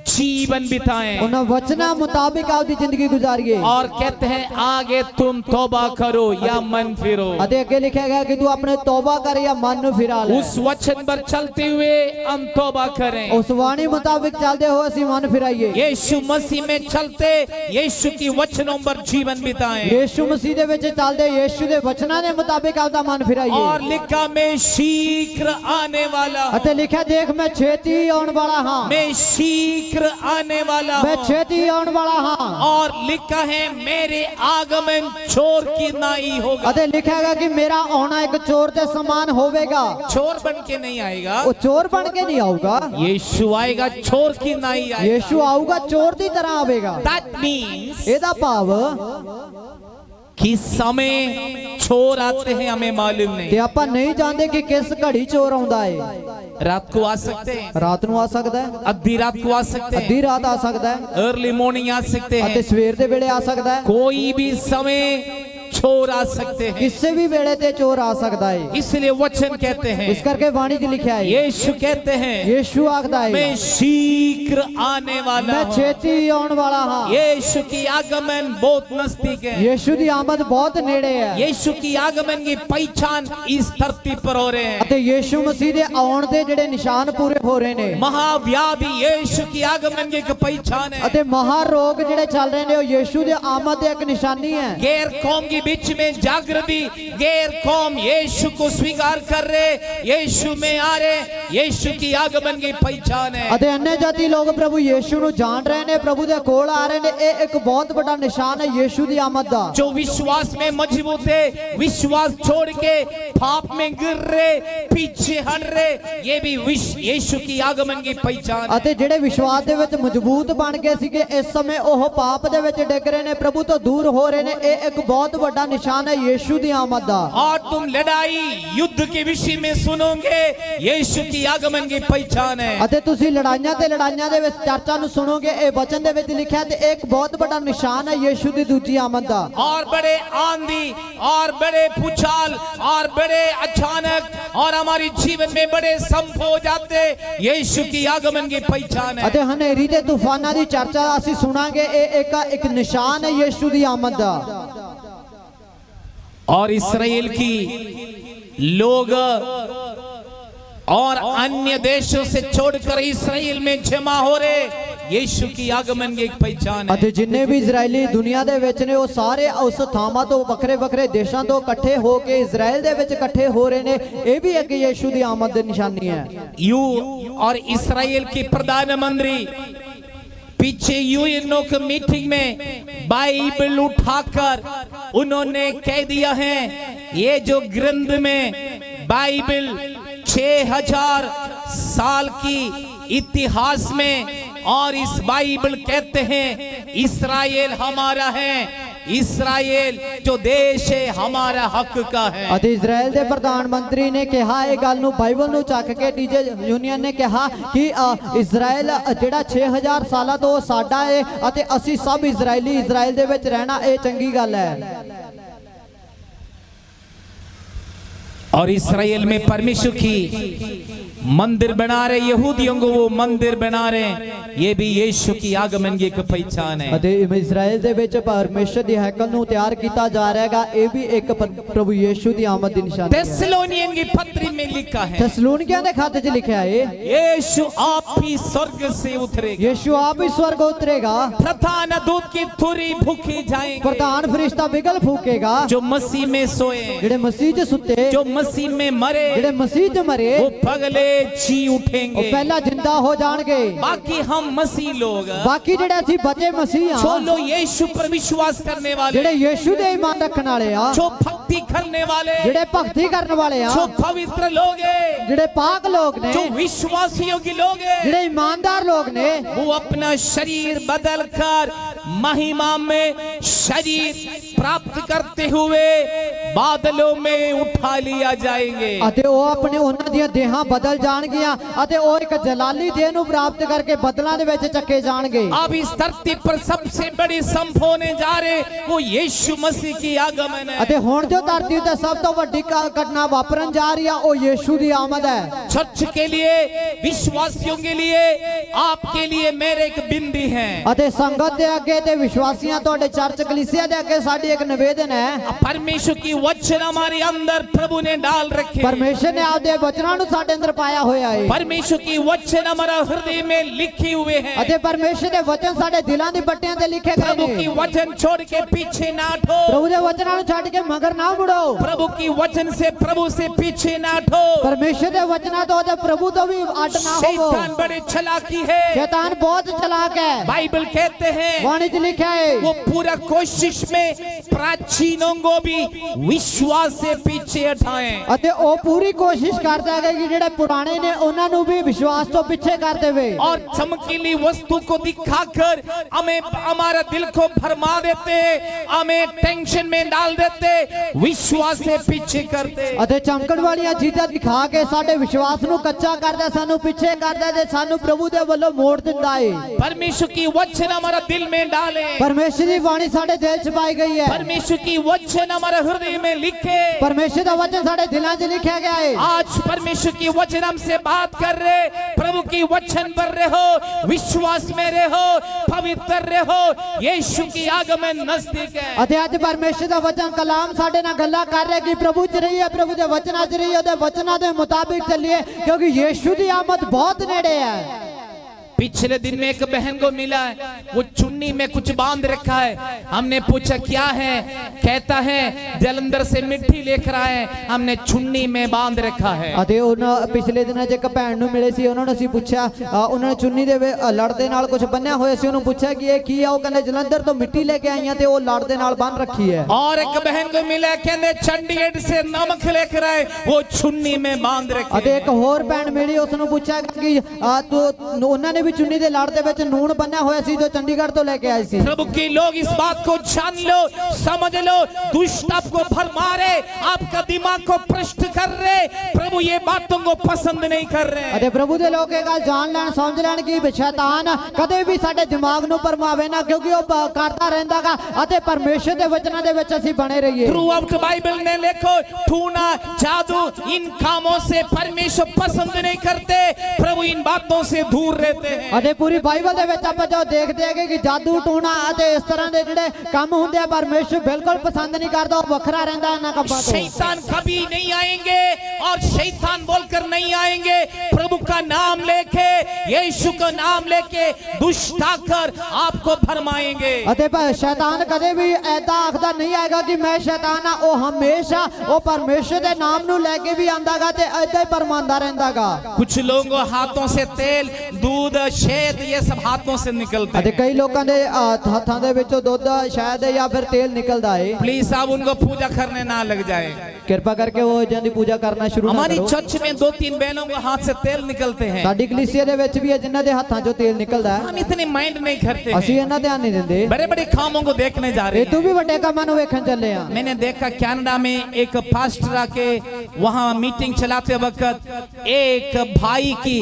जीवन बिताएं। ਉਹਨਾਂ ਵਚਨਾਂ ਮੁਤਾਬਿਕ ਆਪਦੀ ਜ਼ਿੰਦਗੀ ਗੁਜ਼ਾਰੀਏ। और कहते हैं आगे तुम तौबा करो या मन फिरो। ਅਤੇ ਅੱਗੇ ਲਿਖਿਆ ਗਿਆ ਕਿ ਤੂੰ ਆਪਣੇ ਤੌਬਾ ਕਰ ਜਾਂ ਮਨ ਨੂੰ ਫਿਰਾ ਲੈ। उस वचन पर चलते हुए हम तौबा करें। ਉਸ ਬਾਣੀ ਮੁਤਾਬਿਕ ਚੱਲਦੇ ਹੋ ਅਸੀਂ ਮਨ ਫਿਰਾਈਏ। यीशु मसीह में चलते यीशु की वचनों पर जीवन बिताएं। ਯीशु मसीह ਦੇ ਵਿੱਚ ਚੱਲਦੇ ਯੀਸ਼ੂ ਦੇ ਵਚਨਾਂ ਦੇ ਮੁਤਾਬਿਕ ਆਪਦਾ ਮਨ ਫਿਰਾਈਏ। और लिखा मैं शीघ्र आने वाला, ਅਤੇ ਲਿਖਿਆ ਦੇਖ ਮੈਂ ਛੇਤੀ ਆਉਣ ਵਾਲਾ ਹਾਂ। मैं शीघ्र आने वाला मैं हूं। छेती आने वाला हां। और लिखा है मेरे आगमन चोर की नाई होगा। ਅਤੇ ਲਿਖਿਆ ਹੈਗਾ ਕਿ ਮੇਰਾ ਆਉਣਾ ਇੱਕ ਚੋਰ ਦੇ ਸਮਾਨ ਹੋਵੇਗਾ। चोर बन के नहीं आएगा, ਉਹ ਚੋਰ ਬਣ ਕੇ ਨਹੀਂ ਆਊਗਾ, यीशु आएगा चोर की नाई आएगा। ਯੀਸ਼ੂ ਆਊਗਾ ਚੋਰ ਦੀ ਤਰ੍ਹਾਂ ਆਵੇਗਾ। That means ਇਹਦਾ ਭਾਵ कि समय चोर आते हैं हमें मालूम ਤੇ नहीं। ਆਪਾਂ ਨਹੀਂ ਜਾਣਦੇ ਕਿ ਕਿਸ ਘੜੀ ਚੋਰ ਆਉਂਦਾ ਹੈ। रात को आ सकते हैं, ਰਾਤ ਨੂੰ ਆ ਸਕਦਾ ਹੈ, आधी रात को आ सकते ਅੱਧੀ हैं, ਰਾਤ ਆ ਸਕਦਾ ਹੈ, अर्ली मॉर्निंग आ सकते ਅਤੇ हैं। ਸਵੇਰ ਦੇ ਵੇਲੇ ਆ ਸਕਦਾ ਹੈ। कोई भी समय चोर आ सकते हैं। ਕਿਸੇ ਵੀ ਵੇਲੇ ਤੇ ਚੋਰ ਆ ਸਕਦਾ ਹੈ। इसलिए वचन कहते हैं, ਇਸ ਕਰਕੇ ਬਾਣੀ 'ਚ ਲਿਖਿਆ ਹੈ, यीशु कहते हैं ਯੀਸ਼ੂ ਆਖਦਾ ਹੈ मैं शीघ्र आने वाला ਮੈਂ हूं। ਛੇਤੀ ਆਉਣ ਵਾਲਾ ਹਾਂ। यीशु की आगमन बहुत नजदीक है। ਯੀਸ਼ੂ ਦੀ ਆਮਦ ਬਹੁਤ ਨੇੜੇ ਹੈ। यीशु की आगमन की पहचान इस धरती पर हो रहे हैं। ਅਤੇ ਯੀਸ਼ੂ ਮਸੀਹ ਦੇ ਆਉਣ ਦੇ ਜਿਹੜੇ ਨਿਸ਼ਾਨ ਪੂਰੇ ਹੋ ਰਹੇ ਨੇ। महाव्याधि यीशु की आगमन की एक पहचान है। ਅਤੇ ਮਹਾ ਰੋਗ ਜਿਹੜੇ ਚੱਲ ਰਹੇ ਨੇ ਉਹ ਯੀਸ਼ੂ ਦੇ ਆਮਦ ਦੀ ਇੱਕ ਨਿਸ਼ਾਨੀ ਹੈ। गैर कौम के बीच में जागृति, गैर कौम यीशु को स्वीकार कर रहे, यीशु में आ रहे, यीशु की आगमन की पहचान है। ਅਤੇ अन्य ਜਾਤੀ ਲੋਕ ਪ੍ਰਭੂ ਯੀਸ਼ੂ ਨੂੰ ਜਾਣ ਰਹੇ ਨੇ, ਪ੍ਰਭੂ ਦੇ ਕੋਲ ਆ ਰਹੇ ਨੇ। ਇਹ ਇੱਕ ਬਹੁਤ ਵੱਡਾ ਨਿਸ਼ਾਨ ਹੈ ਯੀਸ਼ੂ ਦੀ ਆਮਦ ਦਾ। जो विश्वास में मजबूत है, विश्वास छोड़ के पाप में गिर रहे, पीछे हट रहे, ये भी यीशु की आगमन की पहचान है। ਅਤੇ ਜਿਹੜੇ ਵਿਸ਼ਵਾਸ ਦੇ ਵਿੱਚ ਮਜ਼ਬੂਤ ਬਣ ਗਏ ਸੀਗੇ, ਇਸ ਸਮੇਂ ਉਹ ਪਾਪ ਦੇ ਵਿੱਚ ਡਿੱਗ ਰਹੇ ਨੇ, ਪ੍ਰਭੂ ਤੋਂ ਦੂਰ ਹੋ ਰਹੇ ਨੇ। ਇਹ ਇੱਕ ਬਹੁਤ ਵੱਡਾ ਨਿਸ਼ਾਨ ਹੈ ਯੀਸ਼ੂ ਦੀ ਆਮਦ ਦਾ। और तुम लड़ाई युद्ध के विषय में सुनोगे, यीशु की आगमन की पहचान है। ਅਤੇ ਤੁਸੀਂ ਲੜਾਈਆਂ ਤੇ ਲੜਾਈਆਂ ਦੇ ਵਿੱਚ ਚਰਚਾ ਨੂੰ ਸੁਣੋਗੇ। ਇਹ ਵਚਨ ਦੇ ਵਿੱਚ ਲਿਖਿਆ ਤੇ ਇੱਕ ਬਹੁਤ ਵੱਡਾ ਨਿਸ਼ਾਨ ਹੈ ਯੀਸ਼ੂ ਦੀ ਦੂਜੀ ਆਮਦ ਦਾ। और बड़े आंधी और बड़े भूचाल और बड़े अचानक और हमारी जीवन में बड़े संप हो जाते, यीशु की आगमन की पहचान है। ਅਤੇ ਹਨੇਰੀ ਤੇ ਤੂਫਾਨਾਂ ਦੀ ਚਰਚਾ ਅਸੀਂ ਸੁਣਾਂਗੇ। ਇਹ ਇੱਕ ਨਿਸ਼ਾਨ ਹੈ ਯੀਸ਼ੂ ਦੀ ਆਮਦ ਦਾ। और इस्राएल की लोग और अन्य देशों से छोड़कर इस्राएल में जमा हो रहे, यीशु की आगमन की एक पहचान है। ਅਤੇ ਜਿੰਨੇ ਵੀ ਇਜ਼ਰਾਈਲੀ ਦੁਨੀਆ ਦੇ ਵਿੱਚ ਨੇ ਉਹ ਸਾਰੇ ਉਸ ਥਾਵਾਂ ਤੋਂ ਵੱਖਰੇ ਵੱਖਰੇ ਦੇਸ਼ਾਂ ਤੋਂ ਇਕੱਠੇ ਹੋ ਕੇ ਇਜ਼ਰਾਈਲ ਦੇ ਵਿੱਚ ਇਕੱਠੇ ਹੋ ਰਹੇ ਨੇ। ਇਹ ਵੀ ਇੱਕ ਯੀਸ਼ੂ ਦੀ ਆਮਦ ਦੀ ਨਿਸ਼ਾਨੀ ਹੈ। यू और इस्राएल के प्रधानमंत्री पीछे यूएनओ की मीटिंग में बाइबल उठाकर उन्होंने कह दिया है, ये जो ग्रंथ में बाइबल 6000 साल की इतिहास में। और इस बाइबल कहते हैं इस्राएल हमारा है, इस्राएल जो देश है हमारा हक का है। ਅਤੇ ਇਜ਼ਰਾਈਲ ਦੇ ਪ੍ਰਧਾਨ ਮੰਤਰੀ ਨੇ ਕਿਹਾ ਇਹ ਗੱਲ ਨੂੰ ਬਾਈਬਲ ਨੂੰ ਚੱਕ ਕੇ ਡੀਜੇ ਯੂਨੀਅਨ ਨੇ ਕਿਹਾ ਕਿ ਇਜ਼ਰਾਈਲ ਜਿਹੜਾ 6000 ਸਾਲਾਂ ਤੋਂ ਸਾਡਾ ਹੈ ਅਤੇ ਅਸੀਂ ਸਭ ਇਜ਼ਰਾਈਲੀ ਇਜ਼ਰਾਈਲ ਦੇ ਵਿੱਚ ਰਹਿਣਾ ਇਹ ਚੰਗੀ ਗੱਲ ਹੈ। और इस्राएल में परमेश्वर की मंदिर बना रहे यहूदियों को, वो मंदिर बना रहे, ये भी यीशु की आगमन की एक पहचान है। ਅਤੇ ਇਜ਼ਰਾਈਲ ਦੇ ਵਿੱਚ ਪਰਮੇਸ਼ਰ ਦੀ ਹੈਕਲ ਨੂੰ ਤਿਆਰ ਕੀਤਾ ਜਾ ਰਿਹਾ ਹੈਗਾ, ਇਹ ਵੀ ਇੱਕ ਪ੍ਰਭੂ ਯੀਸ਼ੂ ਦੀ ਆਮਦ ਦੀ ਨਿਸ਼ਾਨੀ ਹੈ। थेस्सलोनियन की पत्री में लिखा है ਥੈਸਲੋਨੀਕੀਆਂ ਦੇ ਖਾਤੇ 'ਚ ਲਿਖਿਆ ਹੈ यीशु आप ही स्वर्ग से उतरेगा, ਯੀਸ਼ੂ ਆਪ ਹੀ ਸਵਰਗ ਉਤਰੇਗਾ, प्रधान दूत की तुरी भूखे जाएंगे, ਪ੍ਰਧਾਨ ਫਰਿਸ਼ਤਾ ਬਿਗਲ ਫੂਕੇਗਾ, जो मसीह में सोए, ਜਿਹੜੇ ਮਸੀਹ 'ਚ ਸੁੱਤੇ, जो मसीह में मरे, ਜਿਹੜੇ मसीह 'ਚ ਮਰੇ वो पगले जी ਉਹ उठेंगे। ਪਹਿਲਾਂ ਜਿੰਦਾ ਹੋ ਜਾਣਗੇ। बाकी हम मसीह लोग ਬਾਕੀ ਜਿਹੜੇ ਅਸੀਂ ਬਚੇ ਮਸੀਹ जो ਆ, लोग यीशु पर विश्वास करने वाले, ਜਿਹੜੇ ਯੀਸ਼ੂ ਦੇ ਈਮਾਨ ਰੱਖਣ ਵਾਲੇ ਆ, जो भक्ति करने वाले, ਜਿਹੜੇ ਭਗਤੀ ਕਰਨ ਵਾਲੇ ਆ, जो पवित्र लोग हैं, ਜਿਹੜੇ ਪਾਕ ਲੋਕ ਨੇ, जो विश्वासियों के लोग हैं, ਜਿਹੜੇ ਈਮਾਨਦਾਰ ਲੋਕ ਨੇ, वो अपना शरीर बदल कर महिमा में शरीर प्राप्त करते हुए बादलों में उठा लिया जाएंगे। ਅਤੇ ਉਹ ਆਪਣੇ ਉਹਨਾਂ ਦੀਆਂ ਦੇਹਾਂ ਬਦਲ ਜਾਣਗੀਆਂ ਅਤੇ ਉਹ ਇੱਕ ਜਲਾਲੀ ਦੇਹ ਨੂੰ ਪ੍ਰਾਪਤ ਕਰਕੇ ਬਦਲਾਂ ਦੇ ਵਿੱਚ ਚੱਕੇ ਜਾਣਗੇ। अब इस धरती पर सबसे बड़ी संभ होने जा रहे वो यीशु मसीह की आगमन है। ਅਤੇ ਹੁਣ ਜੋ ਧਰਤੀ ਉੱਤੇ ਸਭ ਤੋਂ ਵੱਡੀ ਘਟਨਾ ਵਾਪਰਨ ਜਾ ਰਹੀ ਆ ਉਹ ਯੀਸ਼ੂ ਦੀ ਆਮਦ ਹੈ। चर्च के लिए, विश्वासियों के लिए, आपके लिए मेरे एक बिंदी है। ਅਤੇ ਸੰਗਤ ਦੇ ਅੱਗੇ ਤੇ ਵਿਸ਼ਵਾਸੀਆਂ ਤੁਹਾਡੇ ਚਰਚ ਕਲੀਸਿया ਦੇ ਅੱਗੇ ਸਾਡੀ ਇੱਕ ਨਿਵੇਦਨ ਹੈ। परमेश्वर की वचन हमारे अंदर प्रभु ने डाल रखे। ਪਰਮੇਸ਼ਰ ਨੇ ਆਪਦੇ ਵਚਨਾਂ ਨੂੰ ਸਾਡੇ ਅੰਦਰ ਪਾਇਆ ਹੋਇਆ ਹੈ परमेश्वर की वचन हमारा हृदय में लिखे हुए हैं। ਅਤੇ ਪਰਮੇਸ਼ਰ ਦੇ ਵਚਨ ਸਾਡੇ ਦਿਲਾਂ ਦੀ ਪੱਟੀਆਂ ਤੇ ਲਿਖੇ ਗਏ प्रभु की ਨੇ। वचन छोड़ के पीछे ना हटो, ਪ੍ਰਭੂ ਦੇ ਵਚਨਾਂ ਨੂੰ ਛੱਡ ਕੇ ਮਗਰ ਨਾ ਮੁੜੋ। प्रभु की वचन से प्रभु से पीछे ना हटो। ਪਰਮੇਸ਼ਰ ਦੇ ਵਚਨਾਂ ਤੋਂ ਤੇ ਪ੍ਰਭੂ ਤੋਂ ਵੀ ਅੱਡ ਨਾ ਹੋਵੋ। शैतान बड़े चालाकी है। शैतान बहुत चालाक है। बाइबल कहते हैं वाणी च लिखा है वो पूरा कोशिश में प्राचीनों को भी विश्वास से पीछे हटाएं। ਅਤੇ ਉਹ ਪੂਰੀ ਕੋਸ਼ਿਸ਼ ਕਰਦਾ ਹੈ ਕਿ ਜਿਹੜੇ ਪੁਰਾਣੇ ਨੇ ਉਹਨਾਂ ਨੂੰ ਵੀ ਵਿਸ਼ਵਾਸ ਤੋਂ ਪਿੱਛੇ ਕਰ ਦੇਵੇ। और चमकीली वस्तु को दिखाकर हमें हमारा दिल को भरमा देते, हमें टेंशन में डाल देते, विश्वास से पीछे करते। ਅਤੇ ਚਮਕਣ ਵਾਲੀਆਂ ਚੀਜ਼ਾਂ ਦਿਖਾ ਕੇ ਸਾਡੇ ਵਿਸ਼ਵਾਸ ਨੂੰ ਕੱਚਾ ਕਰਦਾ, ਸਾਨੂੰ ਪਿੱਛੇ ਕਰਦਾ ਤੇ ਸਾਨੂੰ ਪ੍ਰਭੂ ਦੇ ਵੱਲੋਂ ਮੋੜ ਦਿੰਦਾ ਹੈ। परमेश्वर की वचन हमारा दिल में डाले, ਪਰਮੇਸ਼ਰ ਦੀ ਬਾਣੀ ਸਾਡੇ ਦਿਲ 'ਚ ਪਾਈ ਗਈ ਹੈ। परमेश्वर की वचन हमारे हृदय में लिखे। ਪਰਮੇਸ਼ਰ ਦਾ ਵਚਨ ਸਾਡੇ ਦਿਲਾਂ 'ਚ ਲਿਖਿਆ ਗਿਆ ਹੈ। आज परमेश्वर की वचन हमसे बात कर रहे, प्रभु की वचन पर रहो, विश्वास में रहो, पवित्र रहो, यीशु की आगमन नजदीक है। ਅਤੇ ਅੱਜ ਪਰਮੇਸ਼ਰ ਦਾ ਵਚਨ ਕਲਾਮ ਸਾਡੇ ਨਾਲ ਗੱਲਾਂ ਕਰ ਰਿਹਾ ਕਿ ਪ੍ਰਭੂ 'ਚ ਰਹੀਏ, ਪ੍ਰਭੂ ਦੇ ਵਚਨਾਂ 'ਚ ਰਹੀਏ, ਉਹਦੇ ਵਚਨਾਂ ਦੇ ਮੁਤਾਬਿਕ ਚੱਲੀਏ ਕਿਉਂਕਿ ਯੀਸ਼ੂ ਦੀ ਆਮਦ ਬਹੁਤ ਨੇੜੇ ਹੈ। पिछले दिन में एक बहन को मिला है, वो चुन्नी में कुछ बांध रखा है। हमने पूछा क्या है, कहता है जलंधर से मिट्टी लेकर आए, हमने चुन्नी में बांध रखा है। ਅਤੇ ਉਹਨਾਂ ਪਿਛਲੇ ਦਿਨਾਂ 'ਚ ਇੱਕ ਭੈਣ ਨੂੰ ਮਿਲੇ ਸੀ, ਉਹਨਾਂ ਨੂੰ ਅਸੀਂ ਪੁੱਛਿਆ, ਉਹਨਾਂ ਨੇ ਚੁੰਨੀ ਦੇ ਲੜ ਦੇ ਨਾਲ ਕੁਝ ਬੰਨਿਆ ਹੋਇਆ ਸੀ, ਉਹਨੂੰ ਪੁੱਛਿਆ ਕਿ ਇਹ ਕੀ ਆ, ਉਹ ਕਹਿੰਦੇ ਜਲੰਧਰ ਤੋਂ ਮਿੱਟੀ ਲੈ ਕੇ ਆਈਆਂ ਤੇ ਉਹ ਲੜ ਦੇ ਨਾਲ ਬੰਨ ਰੱਖੀ ਹੈ। और एक बहन को मिला, कहते चंडीगढ़ से नमक लेकर आए, वो चुन्नी में बांध रखे। ਅਤੇ ਇੱਕ ਹੋਰ ਭੈਣ ਮਿਲੀ, ਉਸ ਨੂੰ ਪੁੱਛਿਆ ਕਿ ਉਹਨਾਂ ਨੇ ਵੀ ਚੁੰਨੀ ਦੇ ਲੜ ਦੇ ਵਿੱਚ ਨੂਣ ਬੰਨਿਆ ਹੋਇਆ ਸੀ ਜੋ ਚੰਡੀਗੜ੍ਹ ਤੋਂ ਲੈ ਕੇ ਆਏ ਸੀ। प्रभु के लोग इस बात को जान लो, समझ लो, दुष्ट आपको भरमा रहे, आपका दिमाग को भ्रष्ट कर रहे, प्रभु ये बातों को पसंद नहीं कर रहे। ਅਤੇ ਪ੍ਰਭੂ ਦੇ ਲੋਕ ਇਹ ਗੱਲ ਜਾਣ ਲੈਣ, ਸਮਝ ਲੈਣ ਕਿ ਸ਼ੈਤਾਨ ਕਦੇ ਵੀ ਸਾਡੇ ਦਿਮਾਗ ਨੂੰ ਭਰਮਾਵੇ ਨਾ, ਕਿਉਂਕਿ ਉਹ ਕਰਦਾ ਰਹਿੰਦਾਗਾ ਅਤੇ ਪਰਮੇਸ਼ਰ ਦੇ ਵਚਨਾਂ ਦੇ ਵਿੱਚ ਅਸੀਂ ਬਣੇ ਰਹੀਏ। थ्रू आउट बाइबल में देखो, टूना, जादू, इन कामों से परमेश्वर पसंद नहीं करते, प्रभु इन बातों से दूर रहते हैं। ਅਤੇ ਪੂਰੀ ਬਾਈਬਲ ਦੇ ਵਿੱਚ ਆਪਾਂ ਜੋ ਦੇਖਦੇ ਹੈਗੇ ਕਿ ਜਾਦੂ ਟੂਣਾ ਅਤੇ ਇਸ ਤਰ੍ਹਾਂ ਦੇ ਜਿਹੜੇ ਕੰਮ ਹੁੰਦੇ ਆ ਪਰਮੇਸ਼ਰ ਬਿਲਕੁਲ ਪਸੰਦ ਨਹੀਂ ਕਰਦਾ, ਉਹ ਵੱਖਰਾ ਰਹਿੰਦਾ ਇਹਨਾਂ ਕੰਮਾਂ ਤੋਂ। शैतान कभी नहीं आएंगे और शैतान बोलकर नहीं आएंगे, प्रभु का नाम लेके, यीशु का नाम लेके दुष्ट आकर आपको भरमाएंगे। ਅਤੇ ਸ਼ੈਤਾਨ ਕਦੇ ਵੀ ਐਦਾਂ ਆਖਦਾ ਨਹੀਂ ਆਏਗਾ ਕਿ ਮੈਂ ਸ਼ੈਤਾਨ ਆ, ਉਹ ਹਮੇਸ਼ਾ ਉਹ ਪਰਮੇਸ਼ਰ ਦੇ ਨਾਮ ਨੂੰ ਲੈ ਕੇ ਵੀ ਆਂਦਾਗਾ ਤੇ ਐਦਾਂ ਹੀ ਭਰਮਾਉਂਦਾ ਰਹਿੰਦਾਗਾ। कुछ लोगों को हाथों से तेल, दूध शहद ये सब हाथों से निकलते ਅਤੇ हैं। ਕਈ ਲੋਕਾਂ ਦੇ ਹੱਥਾਂ ਦੇ ਵਿੱਚੋਂ ਦੁੱਧ ਸ਼ਾਇਦ ਜਾਂ ਫਿਰ ਤੇਲ ਨਿਕਲਦਾ ਏ। प्लीज आप उनको पूजा करने ना लग जाए। ਕਿਰਪਾ ਕਰਕੇ ਉਹ ਇਹਨਾਂ ਦੀ ਪੂਜਾ ਕਰਨਾ ਸ਼ੁਰੂ ਨਾ हमारी ਕਰੋ। चर्च में 2-3 बहनों को हाथ से तेल निकलते हैं, ਸਾਡੀ ਕਲੀਸਿया ਦੇ ਵਿੱਚ ਵੀ ਹੈ ਜਿਨ੍ਹਾਂ ਦੇ ਹੱਥਾਂ 'ਚੋਂ ਤੇਲ ਨਿਕਲਦਾ ਹੈ। हम इतने माइंड नहीं करते ਅਸੀਂ हैं। ਇਹਨਾਂ ਧਿਆਨ ਨਹੀਂ ਦਿੰਦੇ। बड़े बड़े कामों को देखने जा रहे ਇਹ ਤੂੰ हैं। ਵੀ ਵੱਡੇ ਕੰਮਾਂ ਨੂੰ ਵੇਖਣ ਚੱਲੇ ਆ। मैंने देखा कनाडा में एक पास्टर आके वहां मीटिंग चलाते वक्त एक भाई की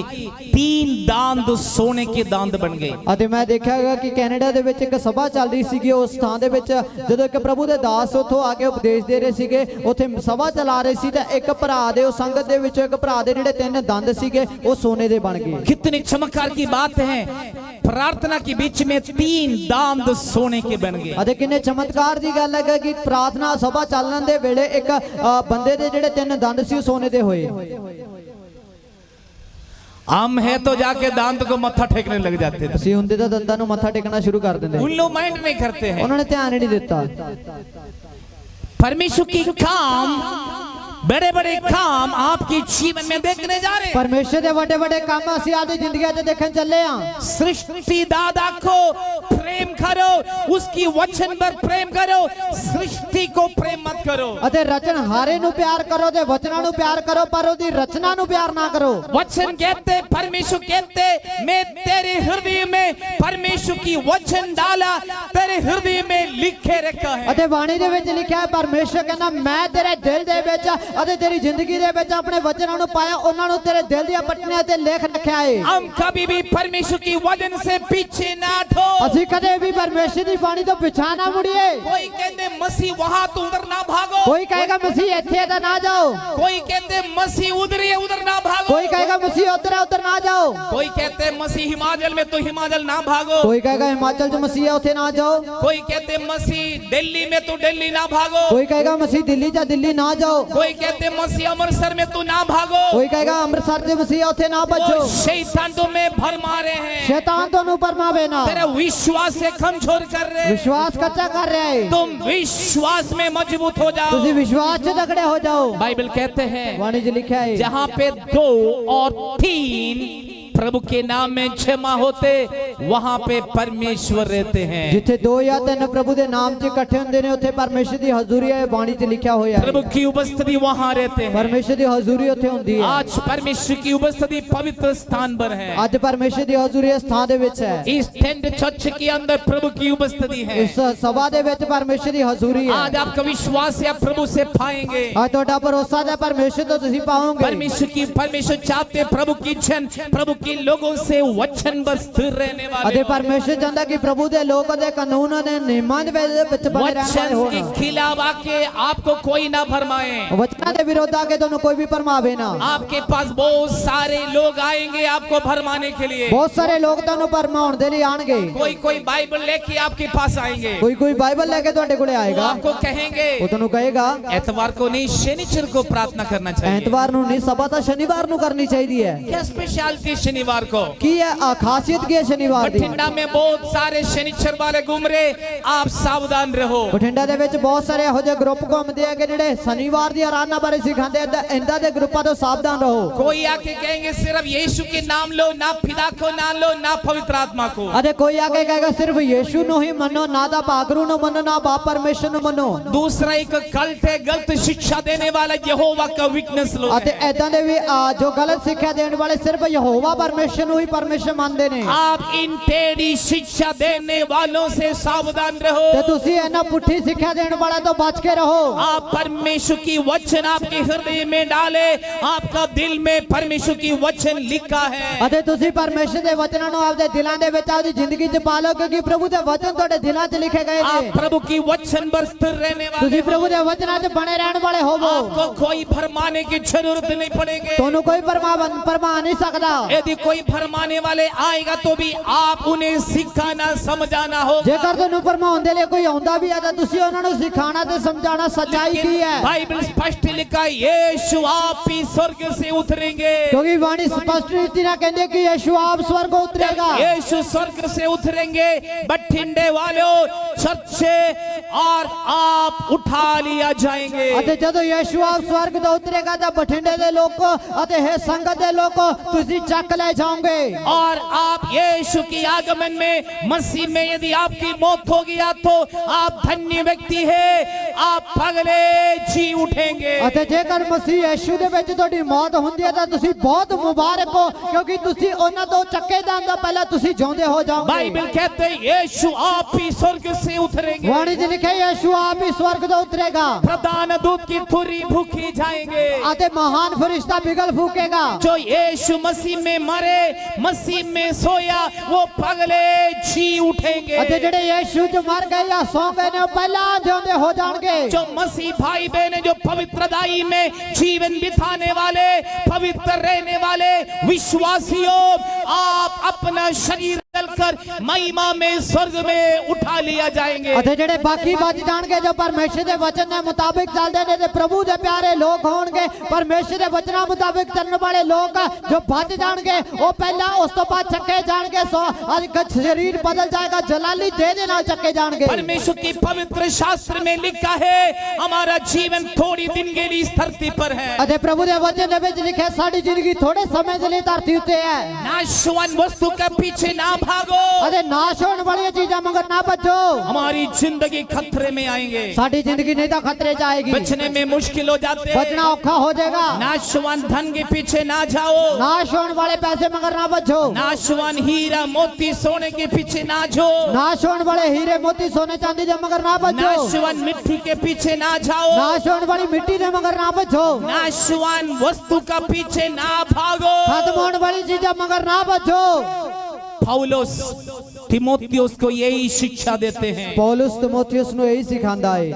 3 दांत सोने के दांत बन गए। ਅਤੇ ਮੈਂ ਦੇਖਿਆ ਹੈਗਾ ਕਿ ਕੈਨੇਡਾ ਦੇ ਵਿੱਚ ਇੱਕ ਸਭਾ ਚੱਲ ਰਹੀ ਸੀਗੀ। ਉਸ ਥਾਂ ਦੇ ਵਿੱਚ ਜਦੋਂ ਇੱਕ ਪ੍ਰਭੂ ਦੇ ਦਾਸ ਉੱਥੋਂ ਆ ਕੇ ਉਪਦੇਸ਼ ਦੇ ਰਹੇ ਸੀਗੇ, ਉੱਥੇ ਸਭਾ ਚਲਾ ਰਹੇ ਸੀ ਤਾਂ ਇੱਕ ਭਰਾ ਦੇ ਉਹ ਸੰਗਤ ਦੇ ਵਿੱਚੋਂ ਇੱਕ ਭਰਾ ਦੇ ਜਿਹੜੇ 3 ਦੰਦ ਸੀਗੇ ਉਹ ਸੋਨੇ ਦੇ ਬਣ ਗਏ। कितनी चमत्कार की बात है, प्रार्थना के बीच में 3 दांत सोने के बन गए। ਅਤੇ ਕਿੰਨੇ ਚਮਤਕਾਰ ਦੀ ਗੱਲ ਹੈ ਕਿ ਪ੍ਰਾਰਥਨਾ ਸਭਾ ਚੱਲਣ ਦੇ ਵੇਲੇ ਇੱਕ ਬੰਦੇ ਦੇ ਜਿਹੜੇ 3 ਦੰਦ ਸੀ ਉਹ ਸੋਨੇ ਦੇ ਹੋਏ। हम है तो जाके दांत को मत्था टेकने लग जाते थे। ਅਸੀਂ ਹੁੰਦੇ ਤਾਂ ਦੰਦਾਂ ਨੂੰ ਮੱਥਾ ਟੇਕਣਾ ਸ਼ੁਰੂ ਕਰ ਦਿੰਦੇ। उन लोग माइंड नहीं करते हैं। ਉਹਨਾਂ ਨੇ ਧਿਆਨ ਹੀ ਨਹੀਂ ਦਿੱਤਾ। परमेश्वर की काम, बड़े बड़े काम आपके जीवन में देखने जा रहे हैं। ਪਰਮੇਸ਼ਰ ਦੇ ਵੱਡੇ ਵੱਡੇ ਕੰਮ ਅਸੀਂ ਆਪਣੀ ਜ਼ਿੰਦਗੀ 'ਚ ਦੇਖਣ ਚੱਲੇ ਆ। सृष्टि दादा को प्रेम करो, उसकी वचन पर प्रेम करो, सृष्टि को प्रेम मत करो। ਅਤੇ ਰਚਨਹਾਰੇ ਨੂੰ ਪਿਆਰ ਕਰੋ ਤੇ ਵਚਨਾਂ ਨੂੰ ਪਿਆਰ ਕਰੋ, ਪਰ ਉਹਦੀ ਰਚਨਾ ਨੂੰ ਪਿਆਰ ਨਾ ਕਰੋ। वचन कहते, परमेश्वर कहते, मैं तेरे हृदय में परमेश्वर की वचन डाला, तेरे हृदय में लिखे रखा है। ਅਤੇ ਬਾਣੀ ਦੇ ਵਿੱਚ ਲਿਖਿਆ ਹੈ ਪਰਮੇਸ਼ਰ ਕਹਿੰਦਾ ਮੈਂ ਤੇਰੇ ਦਿਲ ਦੇ ਵਿੱਚ ਅਤੇ ਤੇਰੀ ਜ਼ਿੰਦਗੀ ਦੇ ਵਿੱਚ ਆਪਣੇ ਵਚਨਾਂ ਨੂੰ ਪਾਇਆ, ਉਹਨਾਂ ਨੂੰ ਤੇਰੇ ਦਿਲ ਦੀਆਂ ਪੱਟੀਆਂ ਤੇ ਲਿਖ ਰੱਖਿਆ ਹੈ। हम कभी भी परमेश्वर की वचन से पीछे ना हटो। ਅਸੀਂ ਕਦੇ ਵੀ ਪਰਮੇਸ਼ਰ ਦੀ ਬਾਣੀ ਤੋਂ ਪਿਛਾ ਨਾ ਮੁੜੀਏ। कोई कहते मसीह वहां तो उधर ना भागो, ਕੋਈ ਕਹੇਗਾ ਮਸੀਹ ਇੱਥੇ ਤਾਂ ਨਾ ਜਾਓ, कोई कहते मसीह उधर है उधर ना भागो, ਕੋਈ ਕਹੇਗਾ ਮਸੀਹ ਉੱਧਰ ਹੈ ਉੱਧਰ ਨਾ ਜਾਓ, कोई कहते मसीह हिमाचल में तो हिमाचल ना भागो, ਕੋਈ ਕਹੇਗਾ ਹਿਮਾਚਲ 'ਚ ਮਸੀਹ ਹੈ ਉੱਥੇ ਨਾ ਜਾਓ, कोई कहते मसीह दिल्ली में तो दिल्ली ना भागो, ਕੋਈ ਕਹੇਗਾ ਮਸੀਹ ਦਿੱਲੀ 'ਚ ਦਿੱਲੀ ਨਾ ਜਾਓ, कोई कहते मसीह अमृतसर में तो ना भागो। ਕੋਈ ਕਹੇਗਾ ਅੰਮ੍ਰਿਤਸਰ ਦੇ ਮਸੀਹ ਉੱਥੇ ਨਾ ਭੱਜੋ। वो शैतान तुम्हें भरमा रहे हैं, ਸ਼ੈਤਾਨ ਤੁਹਾਨੂੰ ਪਰਮਾਵੇ ਨਾ, तेरा विश्वास से कमजोर कर रहे हैं। ਵਿਸ਼ਵਾਸ ਕੱਚਾ ਕਰ ਰਿਹਾ ਹੈ। तुम विश्वास में मजबूत हो जाओ। ਤੁਸੀਂ ਵਿਸ਼ਵਾਸ 'ਚ ਤਕੜੇ ਹੋ ਜਾਓ। बाइबल कहते हैं ਬਾਣੀ 'ਚ ਲਿਖਿਆ ਹੈ जहाँ पे 2 और 3 प्रभु के नाम में जमा होते, वहाँ पे परमेश्वर रहते हैं। ਜਿੱਥੇ 2 ਜਾਂ 3 ਪ੍ਰਭੂ ਦੇ ਨਾਮ 'ਚ ਇਕੱਠੇ ਹੁੰਦੇ ਨੇ ਉੱਥੇ ਪਰਮੇਸ਼ਰ ਦੀ ਹਜ਼ੂਰੀ ਹੈ। ਬਾਣੀ 'ਚ ਲਿਖਿਆ ਹੋਇਆ ਹੈ प्रभु की उपस्थिति वहाँ रहते हैं। ਪਰਮੇਸ਼ਰ ਦੀ ਹਜ਼ੂਰੀ ਉੱਥੇ ਹੁੰਦੀ ਹੈ। आज परमेश्वर की उपस्थिति पवित्र स्थान पर है। ਅੱਜ ਪਰਮੇਸ਼ਰ ਦੀ ਹਜ਼ੂਰੀ ਇਸ ਥਾਂ ਦੇ ਵਿੱਚ ਹੈ। इस टेंट चर्च के अंदर प्रभु की उपस्थिति है। ਇਸ ਸਭਾ ਦੇ ਵਿੱਚ ਪਰਮੇਸ਼ਰ ਦੀ ਹਜ਼ੂਰੀ ਹੈ। आज आपका विश्वास या प्रभु से पाएंगे। ਅੱਜ ਤੁਹਾਡਾ ਭਰੋਸਾ ਹੈ ਪਰਮੇਸ਼ਰ ਤੋਂ ਤੁਸੀਂ ਪਾਓਗੇ। परमेश्वर चाहते प्रभु की जन, प्रभु के लोगों से वचन पर स्थिर रहने वाले ਅਤੇ हो। ਪਰਮੇਸ਼ਰ ਚਾਹੁੰਦਾ ਕਿ ਪ੍ਰਭੂ ਦੇ ਲੋਕ ਉਹਦੇ ਕਾਨੂੰਨ ਦੇ ਨਿਯਮਾਂ ਦੇ ਵਿੱਚ ਬਣੇ ਰਹਿਣ ਵਾਲੇ वचन के ਹੋਣ। खिलाफ आके आपको कोई ना भरमाए। ਵਚਨਾਂ ਦੇ ਵਿਰੋਧ ਆ ਕੇ ਤੁਹਾਨੂੰ ਕੋਈ ਵੀ ਭਰਮਾਵੇ ਨਾ। आपके पास बहुत सारे लोग आएंगे आपको भरमाने के लिए। ਬਹੁਤ ਸਾਰੇ ਲੋਕ ਤੁਹਾਨੂੰ ਭਰਮਾਉਣ ਦੇ ਲਈ ਆਣਗੇ। कोई बाइबल लेके आपके पास आएंगे। ਕੋਈ बाइबल लेके ਤੁਹਾਡੇ ਕੋਲੇ वो ਆਏਗਾ। आपको कहेंगे ਉਹ ਤੁਹਾਨੂੰ ਕਹੇਗਾ एतवार को नहीं शनिचर को प्रार्थना करना चाहिए। ਐਤਵਾਰ ਨੂੰ ਨਹੀਂ, ਸਭਾ ਤਾਂ ਸ਼ਨੀਵਾਰ ਨੂੰ ਕਰਨੀ ਚਾਹੀਦੀ ਹੈ। क्या स्पेशलिटी शनिवार को? ਕੀ ਹੈ ਖਾਸੀਅਤ ਕੀ ਹੈ ਸ਼ਨੀਵਾਰ ਦੀ? बठिंडा में बहुत सारे शनिचर वाले घूम रहे, आप सावधान रहो। ਬਠਿੰਡਾ ਦੇ ਵਿੱਚ ਬਹੁਤ ਸਾਰੇ ਇਹੋ ਜਿਹੇ ਗਰੁੱਪ ਘੁੰਮਦੇ ਆ ਕਿ ਜਿਹੜੇ ਸ਼ਨੀਵਾਰ ਦੀ ਆਰਾਧਨਾ ਬਾਰੇ ਸਿਖਾਉਂਦੇ ਆ। ਇੰਦਾਂ ਦੇ ਗਰੁੱਪਾਂ ਤੋਂ ਸਾਵਧਾਨ ਰਹੋ। कोई आके कहेंगे सिर्फ यीशु के नाम लो, ना पिता को ना लो, ना पवित्र आत्मा को। ਅਤੇ ਕੋਈ ਆ ਕੇ ਕਹੇਗਾ ਸਿਰਫ ਯੀਸ਼ੂ ਨੂੰ ਹੀ ਮੰਨੋ, ਨਾ ਦਾ ਭਾਗਰੂ ਨੂੰ ਮੰਨੋ, ਨਾ ਬਾਪ ਪਰਮੇਸ਼ਰ ਨੂੰ ਮੰਨੋ। दूसरा एक कल्ट है, गलत शिक्षा देने वाला यहोवा का विटनेस लोग ਅਤੇ हैं। ਐਦਾਂ ਦੇ ਵੀ ਜੋ ਗਲਤ ਸਿੱਖਿਆ ਦੇਣ ਵਾਲੇ ਸਿਰਫ ਯਹੋਵਾ ਪਰਮੇਸ਼ਰ ਨੂੰ ਹੀ ਪਰਮੇਸ਼ਰ ਮੰਨਦੇ ਨੇ। आप इन टेढ़ी शिक्षा देने वालों से सावधान रहो। ਤੇ ਤੁਸੀਂ ਇਹਨਾਂ ਪੁੱਠੀ ਸਿੱਖਿਆ ਦੇਣ ਵਾਲਿਆਂ ਤੋਂ ਬਚ ਕੇ ਰਹੋ। आप परमेश्वर की वचन आपके हृदय में डाले, आपका दिल में परमेश्वर की वचन लिखा है। ਅਤੇ ਤੁਸੀਂ ਪਰਮੇਸ਼ਰ ਦੇ ਵਚਨਾਂ ਨੂੰ ਆਪਦੇ ਦਿਲਾਂ ਦੇ ਵਿੱਚ ਆਪਦੀ ਜ਼ਿੰਦਗੀ 'ਚ ਪਾ ਲਓ, ਕਿਉਂਕਿ ਪ੍ਰਭੂ ਦੇ ਵਚਨ ਤੁਹਾਡੇ ਦਿਲਾਂ 'ਚ ਲਿਖੇ ਗਏ आप ਨੇ। प्रभु की वचन पर स्थिर रहने वाले ਤੁਸੀਂ हो। ਪ੍ਰਭੂ ਦੇ ਵਚਨਾਂ 'ਚ ਬਣੇ ਰਹਿਣ ਵਾਲੇ ਹੋਵੋ। आपको कोई भरमाने की जरूरत नहीं पड़ेगी। ਤੁਹਾਨੂੰ ਕੋਈ ਭਰਮਾ ਨਹੀਂ ਸਕਦਾ। यदि कोई भरमाने वाले आएगा तो भी आप उन्हें सिखाना समझाना होगा। ਜੇਕਰ ਤੁਹਾਨੂੰ ਭਰਮਾਉਣ ਦੇ ਲਈ ਕੋਈ ਆਉਂਦਾ ਵੀ ਆ ਤਾਂ ਤੁਸੀਂ ਉਹਨਾਂ ਨੂੰ ਸਿਖਾਣਾ ਤੇ ਸਮਝਾਣਾ ਸੱਚਾਈ ਕੀ ਹੈ। बाइबल स्पष्ट लिखा है, यीशु आप ही स्वर्ग से उतरेंगे। ਕਿਉਂਕਿ ਬਾਣੀ ਸਪਸ਼ਟ ਰੀਤੀ ਨਾਲ ਕਹਿੰਦੀ ਹੈ ਕਿ ਯਿਸੂ ਆਪ स्वर्ग उतरेगा। यीशु स्वर्ग से उतरेंगे, बठिंडे वालों चर्च से और आप उठा लिया जाएंगे। ਅਤੇ ਜਦੋਂ ਯਿਸੂ ਆਪ स्वर्ग ਤੋਂ ਉਤਰੇਗਾ ਤਾਂ ਬਠਿੰਡੇ ਦੇ ਲੋਕੋ ਅਤੇ ਇਹ ਸੰਗਤ ਦੇ ਲੋਕੋ ਤੁਸੀਂ ਚੱਕ चले जाओगे। और आप यीशु की आगमन में मसीह में यदि आपकी मौत हो गया तो आप धन्य व्यक्ति है, आप पगले जी उठेंगे। ਅਤੇ ਜੇਕਰ ਮਸੀਹ ਯਿਸੂ ਦੇ ਵਿੱਚ ਤੁਹਾਡੀ ਮੌਤ ਹੁੰਦੀ ਹੈ ਤਾਂ ਤੁਸੀਂ ਬਹੁਤ ਮੁਬਾਰਕ ਹੋ, ਕਿਉਂਕਿ ਤੁਸੀਂ ਉਹਨਾਂ ਤੋਂ ਚੱਕੇ ਜਾਣ ਤੋਂ ਪਹਿਲਾਂ ਤੁਸੀਂ ਜਿਉਂਦੇ ਹੋ ਜਾਓਗੇ। बाइबल कहते हैं यीशु आप ही स्वर्ग से उतरेंगे। ਬਾਣੀ 'ਚ ਲਿਖਿਆ ਯਿਸੂ ਆਪ ਹੀ स्वर्ग ਤੋਂ ਉਤਰੇਗਾ प्रधान दूत की थुरी भूखी जाएंगे। ਅਤੇ ਮਹਾਨ ਫਰਿश्ता बिगल फूकेगा। जो यीशु मसीह में मरे, मसीह में सोया, वो पगले जी उठेंगे। ਅਤੇ ਜਿਹੜੇ ਯਿਸੂ 'ਚ ਮਰ ਗਏ ਜਾਂ ਸੌ ਗਏ ਨੇ ਉਹ ਪਹਿਲਾਂ ਜਿਉਂਦੇ ਹੋ ਜਾਣਗੇ। जो मसीह भाई बहन जो पवित्रदाई में जीवन बिताने वाले, पवित्र रहने वाले विश्वासियों, आप अपना शरीर बदलकर महिमा में स्वर्ग में उठा लिया जाएंगे। ਅਤੇ ਜਿਹੜੇ ਬਾਕੀ ਬਚ ਜਾਣਗੇ ਜੋ ਪਰਮੇਸ਼ਰ ਦੇ ਵਚਨ ਦੇ ਮੁਤਾਬਿਕ ਚੱਲਦੇ ਨੇ ਤੇ ਪ੍ਰਭੂ ਦੇ ਪਿਆਰੇ ਲੋਕ ਹੋਣਗੇ, ਪਰਮੇਸ਼ਰ ਦੇ ਵਚਨਾਂ ਮੁਤਾਬਿਕ ਚੱਲਣ ਵਾਲੇ ਲੋਕ ਜੋ ਬਚ ਜਾਣਗੇ ਉਹ ਪਹਿਲਾਂ ਉਸ ਤੋਂ ਬਾਅਦ ਚੱਕੇ ਜਾਣਗੇ। ਸੋ ਅੱਜ शरीर बदल जाएगा, जलाली दे देना चक्के जाएंगे। परमेश्वर की पवित्र शास्त्र में लिखा है हमारा जीवन थोड़ी दिन के लिए इस धरती पर है। ਅਤੇ ਪ੍ਰਭੂ ਦੇ ਵਚਨ ਦੇ ਵਿੱਚ ਲਿਖਿਆ ਸਾਡੀ ਜ਼ਿੰਦਗੀ ਥੋੜੇ ਸਮੇਂ ਦੇ ਲਈ ਧਰਤੀ ਉੱਤੇ ਹੈ। नाशवान वस्तु के पीछे ना भागो, ਅਤੇ ਨਾਸ਼ ਹੋਣ ਵਾਲੀਆਂ ਚੀਜ਼ਾਂ ਮਗਰ ਨਾ ਭੱਜੋ। हमारी जिंदगी खतरे में आएंगे। ਸਾਡੀ ਜ਼ਿੰਦਗੀ ਨਹੀਂ ਤਾਂ ਖਤਰੇ 'ਚ ਆਏਗੀ, बचने में मुश्किल हो जाते हैं। ਬਚਣਾ ਔਖਾ ਹੋ ਜਾਏਗਾ। नाशवान धन के पीछे ना जाओ, ਨਾਸ਼ ਹੋਣ ਵਾਲੇ ਪੈਸੇ ਮਗਰ ਨਾ ਭੱਜੋ। नाशवान हीरा मोती सोने के पीछे ना जाओ, ਨਾਸ਼ ਹੋਣ ਵਾਲੇ ਹੀਰੇ ਮੋਤੀ ਸੋਨੇ ਚਾਂਦੀ ਦੇ ਮਗਰ ਨਾ ਭੱਜੋ। नाशवान मिट्टी के पीछे ना जाओ, ਨਾਸ਼ ਹੋਣ ਵਾਲੀ ਮਿੱਟੀ ਦੇ ਮਗਰ ਨਾ ਭੱਜੋ। नाशवान वस्तु का पीछे ना भागो। ਖਤਮ ਹੋਣ ਵਾਲੀ ਚੀਜ਼ਾਂ ਮਗਰ ਨਾ ਭੱਜੋ। पौलुस तिमोथियुस को यही शिक्षा देते हैं। ਪੌਲਸ ਤਿਮੋਥੀਉਸ ਨੂੰ ਇਹੀ ਸਿਖਾਉਂਦਾ ਹੈ।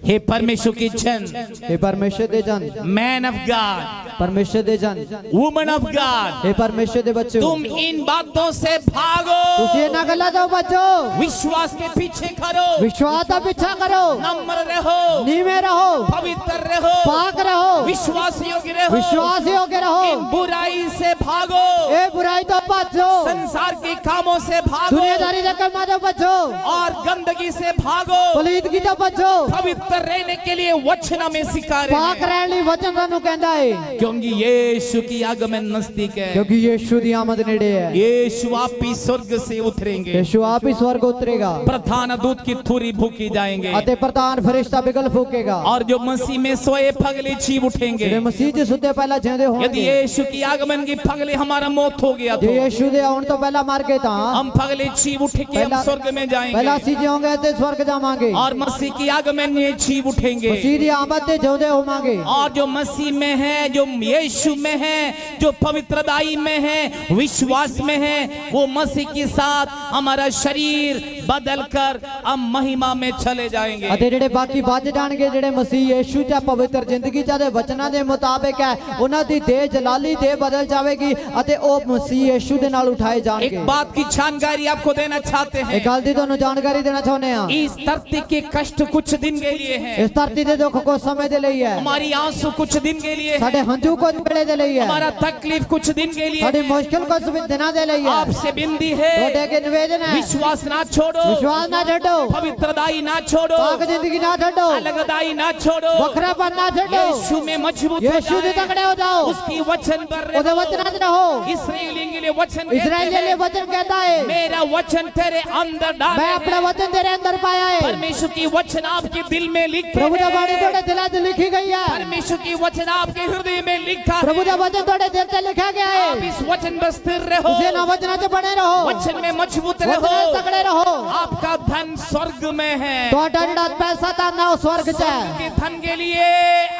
हे परमेश्वर की जन, ਇਹ ਪਰਮੇਸ਼ਰ ਦੇ ਜਨ, मैन ऑफ गॉड, ਪਰਮੇਸ਼ਰ ਦੇ ਜਨ, वुमन ऑफ गॉड, ਇਹ ਪਰਮੇਸ਼ਰ ਦੇ ਬੱਚੇ तुम इन बातों से भागो। ਤੁਸੀਂ ਇਹਨਾਂ ਗੱਲਾਂ ਤੋਂ ਬਚੋ। विश्वास के पीछे करो, ਵਿਸ਼ਵਾਸ ਦਾ ਪਿੱਛਾ ਕਰੋ, नम्र रहो, ਨੀਵੇਂ ਰਹੋ, पवित्र रहो, ਪਾਕ ਰਹੋ, विश्वास योग्य रहो, विश्वास योग्य इन रहो। बुराई से भागो, ਇਹ बुराई तो बचो, संसार के कामों से भागो, दुनियादारी के कामों से बचो, और गंदगी से भागो। पलीदगी तो बचो। पवित्र रहने के लिए वचन में सिखा रहे पाक हैं, रहने ਲਈ वचन ਸਾਨੂੰ ਕਹਿੰਦਾ ਹੈ, क्योंकि यीशु की आगमन नजदीक है। क्योंकि यीशु ਦੀ ਆਮਦ ਨੇੜੇ ਹੈ। यीशु आप ही स्वर्ग से उतरेंगे। यीशु आप ही स्वर्ग उतरेगा प्रधान दूत की थुरी भूखी जाएंगे, ਅਤੇ ਪ੍ਰਧਾਨ ਫਰਿਸ਼ਤਾ ਬਿਗਲ ਫੂਕੇਗਾ। और जो मसीह में सोए पगले जी उठेंगे। ਜਿਹੜੇ ਮਸੀਹ 'ਚ ਸੁੱਤੇ ਪਹਿਲਾਂ ਜਿਉਂਦੇ यदि ਹੋਣਗੇ। यीशु की आगमन की पगले हमारा मौत हो गया ਜੇ तो ਯीशु ਦੇ ਆਉਣ ਤੋਂ ਪਹਿਲਾਂ ਮਰ ਗਏ ਤਾਂ हम पगले जी उठ के हम ਪਹਿਲਾਂ स्वर्ग में ਪਹਿਲਾਂ जाएंगे, ਅਸੀਂ ਜਿਉਂਗੇ ਤੇ स्वर्ग ਜਾਵਾਂਗੇ। और मसीह की आगमन में जी उठेंगे। मसीह ਦੀ ਆਮਦ ਤੇ ਜਿਉਂਦੇ ਹੋਵਾਂਗੇ। और जो मसीह में है, जो यीशु में है, जो पवित्रदाई में है, विश्वास में है, वो मसीह के साथ हमारा शरीर बदलकर हम महिमा में चले जाएंगे। ਅਤੇ ਜਿਹੜੇ ਬਾਕੀ ਬਚ ਜਾਣਗੇ, ਜਿਹੜੇ ਮਸੀਹ ਯੀਸ਼ੂ 'ਚ ਪਵਿੱਤਰ ਜ਼ਿੰਦਗੀ 'ਚ ਦੇ ਵਚਨਾਂ ਦੇ ਮੁਤਾਬਿਕ ਹੈ, ਉਹਨਾਂ ਦੀ ਦੇਹ ਜਲਾਲੀ ਦੇਹ ਬਦਲ ਜਾਵੇਗੀ ਅਤੇ ਉਹ ਮਸੀਹ ਯੀਸ਼ੂ ਦੇ ਨਾਲ ਉਠਾਏ ਜਾਣਗੇ। एक बात की जानकारी आपको देना चाहते ਇਹ हैं, ਗੱਲ ਦੀ ਤੁਹਾਨੂੰ ਜਾਣਕਾਰੀ ਦੇਣਾ ਚਾਹੁੰਦੇ ਹਾਂ। इस धरती के कष्ट कुछ दिन के लिए है, ਇਸ ਧਰਤੀ ਦੇ ਦੁੱਖ ਕੁਝ ਸਮੇਂ ਦੇ ਲਈ ਹੈ, हमारी आंसू कुछ दिन के लिए है, ਸਾਡੇ ਹੰਝੂ ਕੁਝ ਵੇਲੇ ਦੇ ਲਈ ਹੈ, हमारा तकलीफ कुछ दिन के लिए ਸਾਡੀ है। ਮੁਸ਼ਕਿਲ ਕੁਝ ਦਿਨਾਂ ਦੇ ਲਈ ਹੈ। आपसे विनती है, ਤੁਹਾਡੇ ਅੱਗੇ ਨਿਵੇਦਨ ਹੈ, विश्वास ना छोड़ो, ਵਿਸ਼ਵਾਸ ਨਾ ਛੱਡੋ, पवित्रदाई ना छोड़ो, ਪਾਕ ਜ਼ਿੰਦਗੀ ਨਾ ਛੱਡੋ, अलगदाई ना छोड़ो, ਵੱਖਰਾਪਨ ਨਾ ਛੱਡੋ। यीशु में मजबूत हो ਯीशु ਦੇ जाए, ਤਕੜੇ ਹੋ ਜਾਓ, उसकी वचन पर ਉਹਦੇ ਵਚਨਾਂ 'ਚ ਰਹੋ। इस्राएलियों के लिए वचन कहते ਇਜ਼ਰਾਈਲ ਦੇ ਲਈ हैं, ਵਚਨ ਕਹਿੰਦਾ ਹੈ, मेरा वचन तेरे अंदर डाल, ਮੈਂ ਆਪਣਾ ਵਚਨ ਤੇਰੇ ਅੰਦਰ ਪਾਇਆ ਹੈ। परमेश्वर की वचन आपके दिल में लिखे ਪ੍ਰਭੂ ਦਾ ਬਾਣੀ हैं, ਤੁਹਾਡੇ ਦਿਲਾਂ 'ਚ ਲਿਖੀ ਗਈ ਹੈ। परमेश्वर की वचन आपके हृदय में लिखा है। ਪ੍ਰਭੂ ਦਾ ਵਚਨ ਤੁਹਾਡੇ ਦਿਲ 'ਤੇ ਲਿਖਿਆ ਗਿਆ आप ਹੈ। इस वचन पर स्थिर रहो, ਤੁਸੀਂ ਇਹਨਾਂ ਵਚਨਾਂ 'ਚ ਬਣੇ ਰਹੋ, वचन में मजबूत ਵਚਨਾਂ 'ਚ रहो। ਤਕੜੇ ਰਹੋ। आपका धन स्वर्ग में है, ਤੁਹਾਡਾ ਜਿਹੜਾ ਪੈਸਾ ਧਨ ਹੈ ਉਹ स्वर्ग 'ਚ ਹੈ। के धन के लिए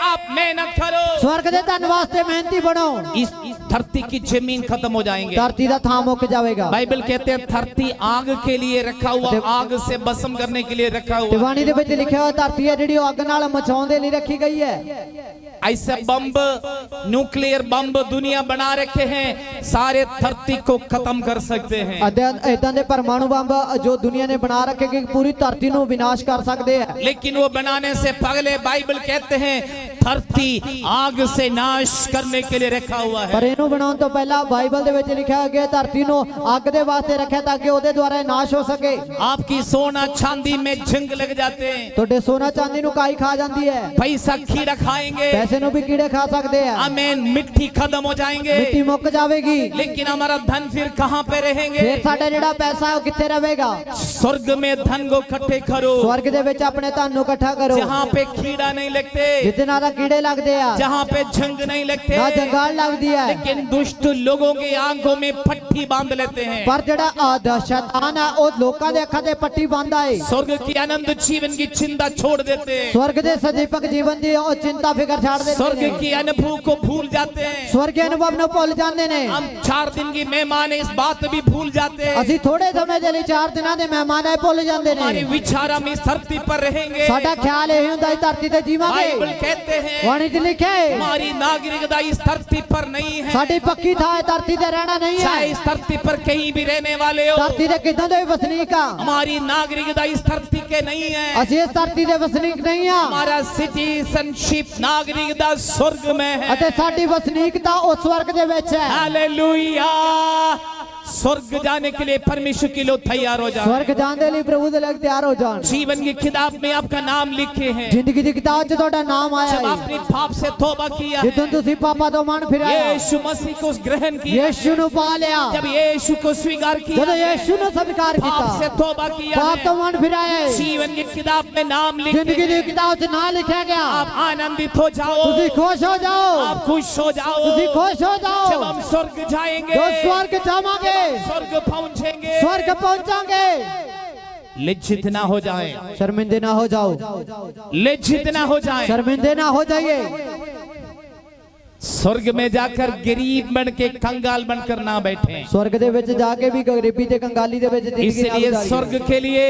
आप मेहनत करो। स्वर्ग ਦੇ ਧਨ ਵਾਸਤੇ ਮਿਹਨਤੀ ਬਣੋ। इस धरती की जमीन खत्म हो जाएंगे। ਧਰਤੀ ਦਾ ਥਾਂ ਮੁੱਕ ਜਾਵੇਗਾ। बाइबल कहते हैं धरती आग के लिए रखा हुआ, आग से भस्म करने के लिए रखा हुआ। ਦੀਵਾਨੀ ਦੇ ਵਿੱਚ ਲਿਖਿਆ ਹੋਇਆ ਧਰਤੀ ਹੈ ਜਿਹੜੀ ਉਹ ਅੱਗ ਨਾਲ ਮਚਾਉਣ ਦੇ ਲਈ ਰੱਖੀ ਗਈ ਹੈ। ऐसे बम, न्यूक्लियर बम दुनिया बना रखे हैं, सारे धरती को खत्म कर सकते हैं। ਇਦਾਂ ਦੇ ਪਰਮਾਣੂ ਬੰਬ ਜੋ ਦੁਨੀਆ ਨੇ ਬਣਾ ਰੱਖੇ ਕਿ ਪੂਰੀ ਧਰਤੀ ਨੂੰ ਵਿਨਾਸ਼ ਕਰ ਸਕਦੇ ਆ। लेकिन वो बनाने से पहले बाइबल कहते हैं धरती आग से नाश करने के लिए रखा हुआ है। ਪਰ ਇਹਨੂੰ ਬਣਾਉਣ ਤੋਂ ਪਹਿਲਾਂ ਬਾਈਬਲ ਦੇ ਵਿੱਚ ਲਿਖਿਆ ਗਿਆ ਧਰਤੀ ਨੂੰ ਅੱਗ ਦੇ ਵਾਸਤੇ ਰੱਖਿਆ ਤਾਂ ਕਿ ਉਹਦੇ ਦੁਆਰਾ ਇਹ ਨਾਸ਼ ਹੋ ਸਕੇ। आपकी सोना चांदी में जंग लग जाते हैं, ਤੁਹਾਡੇ ਸੋਨਾ ਚਾਂਦੀ ਨੂੰ ਕਾਈ ਖਾ ਜਾਂਦੀ ਹੈ, पैसा कीड़ा खाएंगे, ਪੈਸੇ ਨੂੰ ਵੀ ਕੀੜੇ ਖਾ ਸਕਦੇ ਆ, आमीन, मिट्टी खत्म हो जाएंगे, ਮਿੱਟੀ ਮੁੱਕ ਜਾਵੇਗੀ, लेकिन हमारा धन फिर कहाँ पे रहेंगे? ਫਿਰ ਸਾਡਾ ਜਿਹੜਾ ਪੈਸਾ ਹੈ ਉਹ ਕਿੱਥੇ ਰਹੇਗਾ? स्वर्ग में धन को इकट्ठे करो, ਸਵਰਗ ਦੇ ਵਿੱਚ ਆਪਣੇ ਧਨ ਨੂੰ ਇਕੱਠਾ ਕਰੋ, जहाँ पे कीड़ा नहीं लगते, ਜਿੱਥੇ ਨਾ ਤਾਂ ਕੀੜੇ ਲੱਗਦੇ ਆ, जहाँ पे जंग नहीं लगते, ਨਾ ਜੰਗਾਲ ਲੱਗਦੀ ਹੈ, लेकिन दुष्ट लोगों की आंखों में पट्टी बांध लेते हैं। ਪਰ ਜਿਹੜਾ ਸ਼ੈਤਾਨ ਆ ਉਹ ਲੋਕਾਂ ਦੇ ਅੱਖਾਂ ਤੇ ਪੱਟੀ ਬੰਨਦਾ ਏ। स्वर्ग की आनंद जीवन की चिंता छोड़ देते हैं, स्वर्ग ਦੇ ਸਦੀਪਕ ਜੀਵਨ ਦੀ ਉਹ ਚਿੰਤਾ ਫਿਕਰ ਛੱਡ ਦਿੰਦੇ स्वर्ग ਨੇ, की अनुभव को भूल जाते हैं। ਸਵਰਗੀ ਅਨੁਭਵ ਨੂੰ ਭੁੱਲ ਜਾਂਦੇ ਨੇ। हम 4 दिन की मेहमान है, इस बात भी भूल जाते हैं। ਅਸੀਂ ਥੋੜੇ ਸਮੇਂ ਦੇ ਲਈ 4 ਦਿਨਾਂ ਦੇ ਮਹਿਮਾਨ ਹੈ ਭੁੱਲ ਜਾਂਦੇ हमारे ਨੇ। विचार हम इस धरती पर रहेंगे। ਸਾਡਾ ਖਿਆਲ ਇਹ ਹੁੰਦਾ ਇਸ ਧਰਤੀ ਤੇ ਜੀਵਾਂਗੇ। बाइबल कहते हैं ਬਾਣੀ 'ਚ ਲਿਖਿਆ ਹੈ हमारी नागरिकता इस धरती पर नहीं है। ਸਾਡੀ ਪੱਕੀ ਥਾਂ ਇਹ ਧਰਤੀ ਤੇ ਰਹਿਣਾ नहीं चाहे है। इस धरती पर कहीं भी रहने वाले हो, ਧਰਤੀ ਦੇ ਕਿੱਦਾਂ ਦੇ ਵੀ ਵਸਨੀਕ ਆ, हमारी नागरिकता इस धरती के नहीं है। ਅਸੀਂ ਇਸ ਧਰਤੀ ਦੇ ਵਸਨੀਕ ਨਹੀਂ ਆ हमारा सिटीजनशिप नागरिकता स्वर्ग में है। ਅਤੇ ਸਾਡੀ ਵਸਨੀਕਤਾ ਉਸ ਸਵਰਗ ਦੇ ਵਿੱਚ ਹੈ। हालेलुया। स्वर्ग जाने के लिए परमेश्वर के लोग तैयार हो जाओ। ਸਵਰਗ ਜਾਣ ਦੇ ਲਈ ਪ੍ਰਭੂ ਦੇ ਲਈ ਤਿਆਰ ਹੋ ਜਾਣ। जीवन की किताब में आपका नाम लिखे हैं। ਜ਼ਿੰਦਗੀ ਦੀ ਕਿਤਾਬ 'ਚ ਤੁਹਾਡਾ ਨਾਮ ਆਇਆ जब ਹੈ। आपने पाप से तौबा किया ਜਿੱਦੋਂ है, ਤੁਸੀਂ ਪਾਪਾਂ ਤੋਂ ਮਨ ਫਿਰਾਇਆ, यीशु मसीह को ग्रहण किया, ਯੀਸ਼ੂ ਨੂੰ ਪਾ ਲਿਆ, जब यीशु को स्वीकार किया, ਜਦੋਂ ਯੀਸ਼ੂ ਨੂੰ ਸਵੀਕਾਰ पाप से ਕੀਤਾ, तौबा किया ਪਾਪ ਤੋਂ है, ਮਨ ਫਿਰਾਇਆ ਹੈ, जीवन की किताब में नाम लिखे ਜ਼ਿੰਦਗੀ ਦੀ हैं, ਕਿਤਾਬ 'ਚ ਨਾਂ ਲਿਖਿਆ ਗਿਆ, आप आनंदित हो जाओ, ਤੁਸੀਂ ਖੁਸ਼ ਹੋ ਜਾਓ, आप खुश हो जाओ। ਤੁਸੀਂ ਖੁਸ਼ ਹੋ जब ਜਾਓ। हम स्वर्ग जाएंगे, ਜੋ ਸਵਰਗ ਜਾਵਾਂਗੇ, स्वर्ग पहुंचेंगे, स्वर्ग पहुंचांगे, लज्जित ना हो जाए, शर्मिंदे ना हो जाओ, लज्जित ना हो जाए। शर्मिंदे ना हो जाइए। स्वर्ग में जाकर गरीब बन के कंगाल बनकर ना बैठे। स्वर्ग ਦੇ ਵਿੱਚ ਜਾ ਕੇ ਵੀ ਗਰੀਬੀ ਤੇ ਕੰਗਾਲੀ ਦੇ ਵਿੱਚ ਜ਼ਿੰਦਗੀ ਨਾ इसलिए ਗੁਜ਼ਾਰੀਏ। स्वर्ग के लिए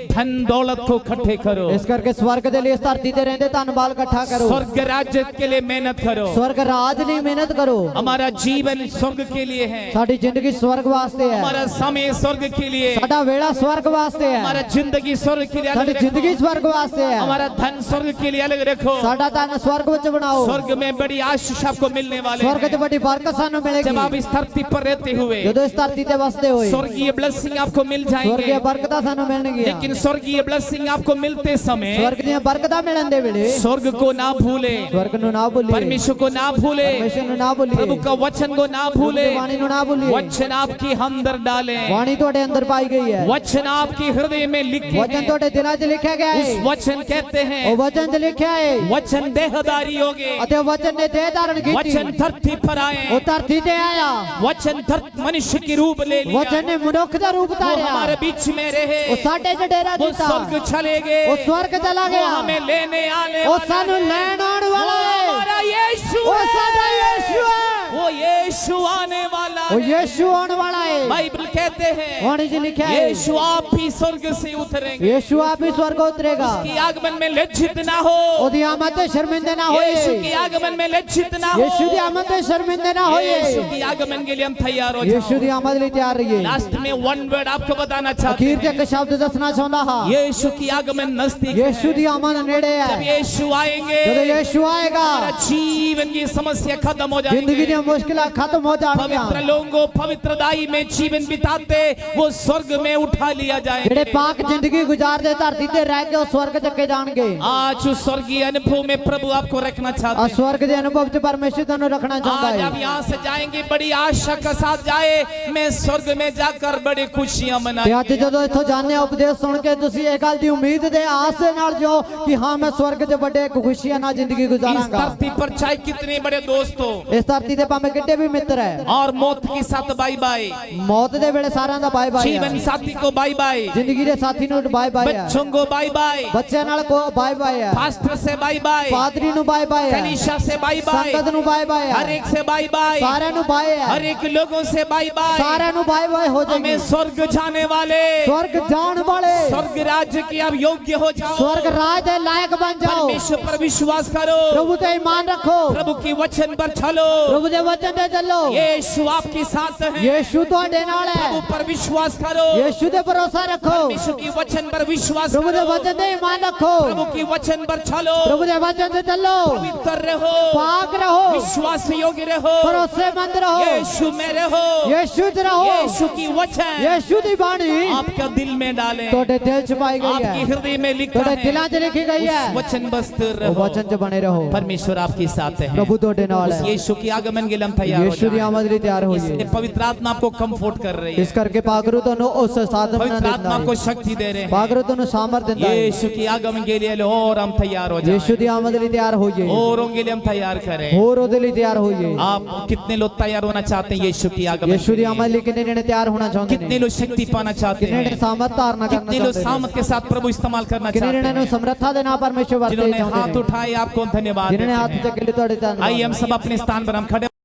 धन दौलत को इकट्ठे करो, ਇਸ ਕਰਕੇ ਸਵਰਗ ਦੇ ਲਈ ਇਸ ਧਰਤੀ ਤੇ ਰਹਿੰਦੇ ਧਨ ਬਾਲ ਇਕੱਠਾ ਕਰੋ। स्वर्ग राज्य के लिए मेहनत करो। स्वर्ग राज ਲਈ ਮਿਹਨਤ ਕਰੋ। हमारा जीवन स्वर्ग के लिए है, ਸਾਡੀ ਜ਼ਿੰਦਗੀ स्वर्ग वास्ते है, हमारा समय स्वर्ग के लिए, ਸਾਡਾ ਵੇਲਾ स्वर्ग वास्ते है, हमारा जिंदगी स्वर्ग के लिए ਸਾਡੀ अलग ਜ਼ਿੰਦਗੀ रखो, स्वर्ग वास्ते है, हमारा धन स्वर्ग के लिए अलग रखो। ਸਾਡਾ ਧਨ स्वर्ग ਵਿੱਚ ਬਣਾਓ। स्वर्ग में बड़ी आशीष आपको मिलने वाले स्वर्ग 'ਚ हैं। ਵੱਡੀ ਬਰਕਤ ਸਾਨੂੰ ਮਿਲੇਗੀ जब आप इस धरती पर रहते हुए ਜਦੋਂ ਇਸ ਧਰਤੀ ਤੇ ਵਸਦੇ ਹੋਏ। स्वर्गीय ब्लेसिंग आपको मिल जाएंगे, स्वर्गीय बरकतां ਸਾਨੂੰ ਮਿਲਣਗੀਆਂ। लेकिन स्वर्गीय ब्लेसिंग आपको मिलते समय स्वर्ग ਦੀਆਂ ਬਰਕਤਾਂ ਮਿਲਣ ਦੇ ਵੇਲੇ स्वर्ग को ना भूले, स्वर्ग ਨੂੰ ਨਾ ਭੁੱਲੀਏ, परमेश्वर को ना भूले, परमेश्वर ਨੂੰ ਨਾ ਭੁੱਲੀਏ, प्रभु का वचन को ना भूले। ਬਾਣੀ ਨੂੰ ਨਾ ਭੁੱਲੀਏ। वचन आपकी अंदर डालें, ਬਾਣੀ ਤੁਹਾਡੇ ਅੰਦਰ ਪਾਈ ਗਈ ਹੈ, वचन आपके हृदय में लिखे वचन हैं। ਤੁਹਾਡੇ ਦਿਲਾਂ 'ਚ ਲਿਖਿਆ ਗਿਆ उस ਹੈ। वचन कहते हैं, ਉਹ ਵਚਨ 'ਚ ਲਿਖਿਆ ਹੈ वचन देहधारी हो गए, ਅਤੇ ਉਹ ਵਚਨ ਨੇ ਦੇਹ धारण ਕੀਤੀ। वचन धरती पर आए, ਉਹ ਧਰਤੀ ਤੇ ਆਇਆ, वचन मनुष्य की रूप ले लिया, वचन ने मनुष्य ਦਾ ਰੂਪ वो ਧਾਰਿਆ, हमारे बीच में रहे, ਉਹ ਸਾਡੇ 'ਚ ਡੇਰਾ वो ਦਿੱਤਾ, स्वर्ग चले गए, ਉਹ स्वर्ग चला वो गया, हमें लेने आने ਉਹ वाला ਸਾਨੂੰ है। ਲੈਣ ਆਉਣ वो ਵਾਲਾ ਹੈ, हमारा यीशु ਉਹ है, ਸਾਡਾ ਯੀਸ਼ੂ ਹੈ, वो यीशु आने वाला ਉਹ है। ਯੀਸ਼ੂ ਆਉਣ ਵਾਲਾ ਹੈ। बाइबल कहते हैं ਬਾਣੀ 'ਚ ਲਿਖਿਆ ਹੈ यीशु आप भी स्वर्ग से उतरेंगे, ਯੀਸ਼ੂ ਆਪ ਹੀ स्वर्ग उतरेगा। उसकी आगमन में लज्जित ना हो, ਉਹਦੀ ਆਮਦ ਤੇ ਸ਼ਰਮਿੰਦੇ ਨਾ यीशु की ਹੋइए, आगमन में लज्जित ना हो, यीशु ਦੀ ਆਮਦ ਤੇ ਸ਼ਰਮਿੰਦੇ ਨਾ यीशु ਹੋइए, की आगमन के लिए हम तैयार हो यीशु जाओ। ਦੀ ਆਮਦ ਲਈ ਤਿਆਰ ਰਹੀਏ। लास्ट में वन वर्ड आपको बताना चाहते ਅਖੀਰ 'ਚ हैं, ਇੱਕ ਸ਼ਬਦ ਦੱਸਣਾ ਚਾਹੁੰਦਾ ਹਾਂ, यीशु की आगमन नजदीक ਯੀशੂ है। ਦੀ ਆਮਦ ਨੇੜੇ जब ਹੈ। यीशु आएंगे, ਜਦੋਂ ਯੀਸ਼ੂ ਆਏਗਾ हमारा जीवन की समस्या खत्म हो ਜ਼ਿੰਦਗੀ जाएगी। ਦੀਆਂ ਮੁਸ਼ਕਿਲਾਂ ਖਤਮ ਹੋ पवित्र ਜਾਣਗੀਆਂ। लोगों को पवित्रदाई में जीवन बिताते वो स्वर्ग में उठा लिया जाए। ਜਿਹੜੇ ਪਾਕ ਜ਼ਿੰਦਗੀ ਗੁਜ਼ਾਰਦੇ ਧਰਤੀ ਤੇ ਰਹਿ ਕੇ ਉਹ स्वर्ग ਚੱਕੇ ਜਾਣਗੇ। आज उस स्वर्गीय अनुभव में प्रभु आपको रखना ਆ चाहते हैं। स्वर्ग ਦੇ ਅਨੁਭਵ 'ਚ ਪਰਮੇਸ਼ਰ ਤੁਹਾਨੂੰ ਰੱਖਣਾ ਚਾਹੁੰਦਾ आज ਹੈ। आप यहाँ से जाएंगे बड़ी आशा के साथ जाए, मैं स्वर्ग में जाकर बड़ी खुशियां ਤੇ मनाई। ਅੱਜ ਜਦੋਂ ਇੱਥੋਂ ਜਾਂਦੇ ਆ ਉਪਦੇਸ਼ ਸੁਣ ਕੇ ਤੁਸੀਂ ਇਹ ਗੱਲ ਦੀ ਉਮੀਦ ਦੇ ਆਸ ਦੇ ਨਾਲ ਜਾਓ ਕਿ ਹਾਂ ਮੈਂ स्वर्ग 'ਚ ਵੱਡੇ ਖੁਸ਼ੀਆਂ ਨਾਲ ਜ਼ਿੰਦਗੀ इस ਗੁਜ਼ਾਰਾਂਗਾ। धरती पर चाहे कितने बड़े दोस्त हो ਇਸ ਧਰਤੀ ਤੇ ਭਾਵੇਂ ਕਿੱਡੇ ਵੀ ਮਿੱਤਰ ਹੈ, और मौत के साथ बाय बाय, ਮੌਤ ਦੇ ਵੇਲੇ ਸਾਰਿਆਂ ਦਾ ਬਾਏ ਬਾਏ जीवन ਹੈ, साथी को बाय बाय, ਜ਼ਿੰਦਗੀ ਦੇ ਸਾਥੀ ਨੂੰ ਬਾਏ ਬਾਏ ਹੈ, बच्चों को बाय बाय, ਬੱਚਿਆਂ ਨਾਲ ਬਾਏ ਬਾਏ ਹੈ, पास्टर से बाय बाय, ਪਾਦਰੀ ਨੂੰ ਬਾਏ ਬਾਏ ਹੈ, कलीसिया से बाय बाय, ਸੰਗਤ ਨੂੰ ਬਾਏ ਬਾਏ हर ਹੈ, एक से बाय बाय, ਸਾਰਿਆਂ ਨੂੰ ਬਾਏ ਹੈ, हर एक लोगों से बाय बाय। ਸਾਰਿਆਂ ਨੂੰ ਬਾਏ ਬਾਏ ਹੋ हमें ਜਾਏਗੀ। स्वर्ग जाने वाले, स्वर्ग जान वाले, स्वर्ग राज्य की आप योग्य हो जाओ। स्वर्ग राज दे लायक बन जाओ। परमेश्वर पर विश्वास करो, प्रभु ते ईमान रखो, प्रभु की वचन पर चलो, प्रभु दे वचन ते चलो यीशु आपके साथ है। यीशु तुहाडे नाल है प्रभु पर विश्वास करो, यीशु ते भरोसा रखो यीशु की वचन पर विश्वास प्रभु दे करो, वचन ते ईमान रखो प्रभु की वचन पर चलो, प्रभु दे वचन ते चलो पवित्र रहो, पाक रहो विश्वास योग्य रहो, भरोसेमंद रहो यीशु में रहो, यीशु च रहो यीशु की वचन यीशु दी बाणी आपके दिल में डालें, ਤੁਹਾਡੇ ਦਿਲ ਚ ਪਾਈ ਗਈ आपके है हृदय में लिखा ਤੁਹਾਡੇ है, ਦਿਲਾਂ 'ਚ ਲਿਖੀ ਗਈ उस है वचन पर स्थिर ਉਹ रहो। ਵਚਨ 'ਚ ਬਣੇ ਰਹੋ परमेश्वर आपके साथ है, प्रभु ਤੁਹਾਡੇ ਨਾਲ उस ਹੈ यीशु की आगमन के लिए हम तैयार हो यीशु ਦੀ जाएं। ਆਮਦ ਲਈ ਤਿਆਰ इसलिए ਹੋਈਏ पवित्र आत्मा आपको कंफर्ट कर रही है, ਇਸ ਕਰਕੇ ਪਾਕਰੂ ਤੁਹਾਨੂੰ ਉਸ ਸਾਧਨ पवित्र ਦਿੰਦਾ आत्मा ਹੈ को शक्ति दे रहे हैं। ਪਾਕਰੂ ਤੁਹਾਨੂੰ ਸਾਮਰਥ ਦਿੰਦਾ ਹੈ यीशु की आगमन के लिए और हम तैयार हो यीशु जाएं, ਦੀ ਆਮਦ ਲਈ ਤਿਆਰ ਹੋਈਏ औरों के लिए हम तैयार करें। ਹੋਰ ਉਹਦੇ ਲਈ ਤਿਆਰ ਹੋਈਏ आप कितने लोग तैयार होना चाहते हैं यीशु की आगमन यीशु के ਦੀ लिए? ਆਮਦ ਲਈ ਕਿੰਨੇ ਜਣੇ ਤਿਆਰ ਹੋਣਾ ਚਾਹੁੰਦੇ कितने ਨੇ लोग शक्ति पाना चाहते ਕਿੰਨੇ ਜਣੇ हैं? ਸਾਮਰਥ ਧਾਰਨਾ ਕਰਨਾ कितने लोग ਚਾਹੁੰਦੇ ਨੇ सामर्थ के साथ प्रभु इस्तेमाल करना ਕਿੰਨੇ चाहते ਜਣੇ ਨੂੰ हैं? ਸਮਰੱਥਾ ਦੇ ਨਾਲ ਪਰਮੇਸ਼ਰ ਵਰਤੇ जिन्होंने ਚਾਹੁੰਦੇ हाथ ਨੇ उठाए आपको धन्यवाद ਜਿਨ੍ਹਾਂ ਨੇ देते ਹੱਥ हैं। ਚੱਕੇ ਲਈ ਤੁਹਾਡੇ ਧੰਨਵਾਦ आइए हम सब अपने स्थान पर हम खड़े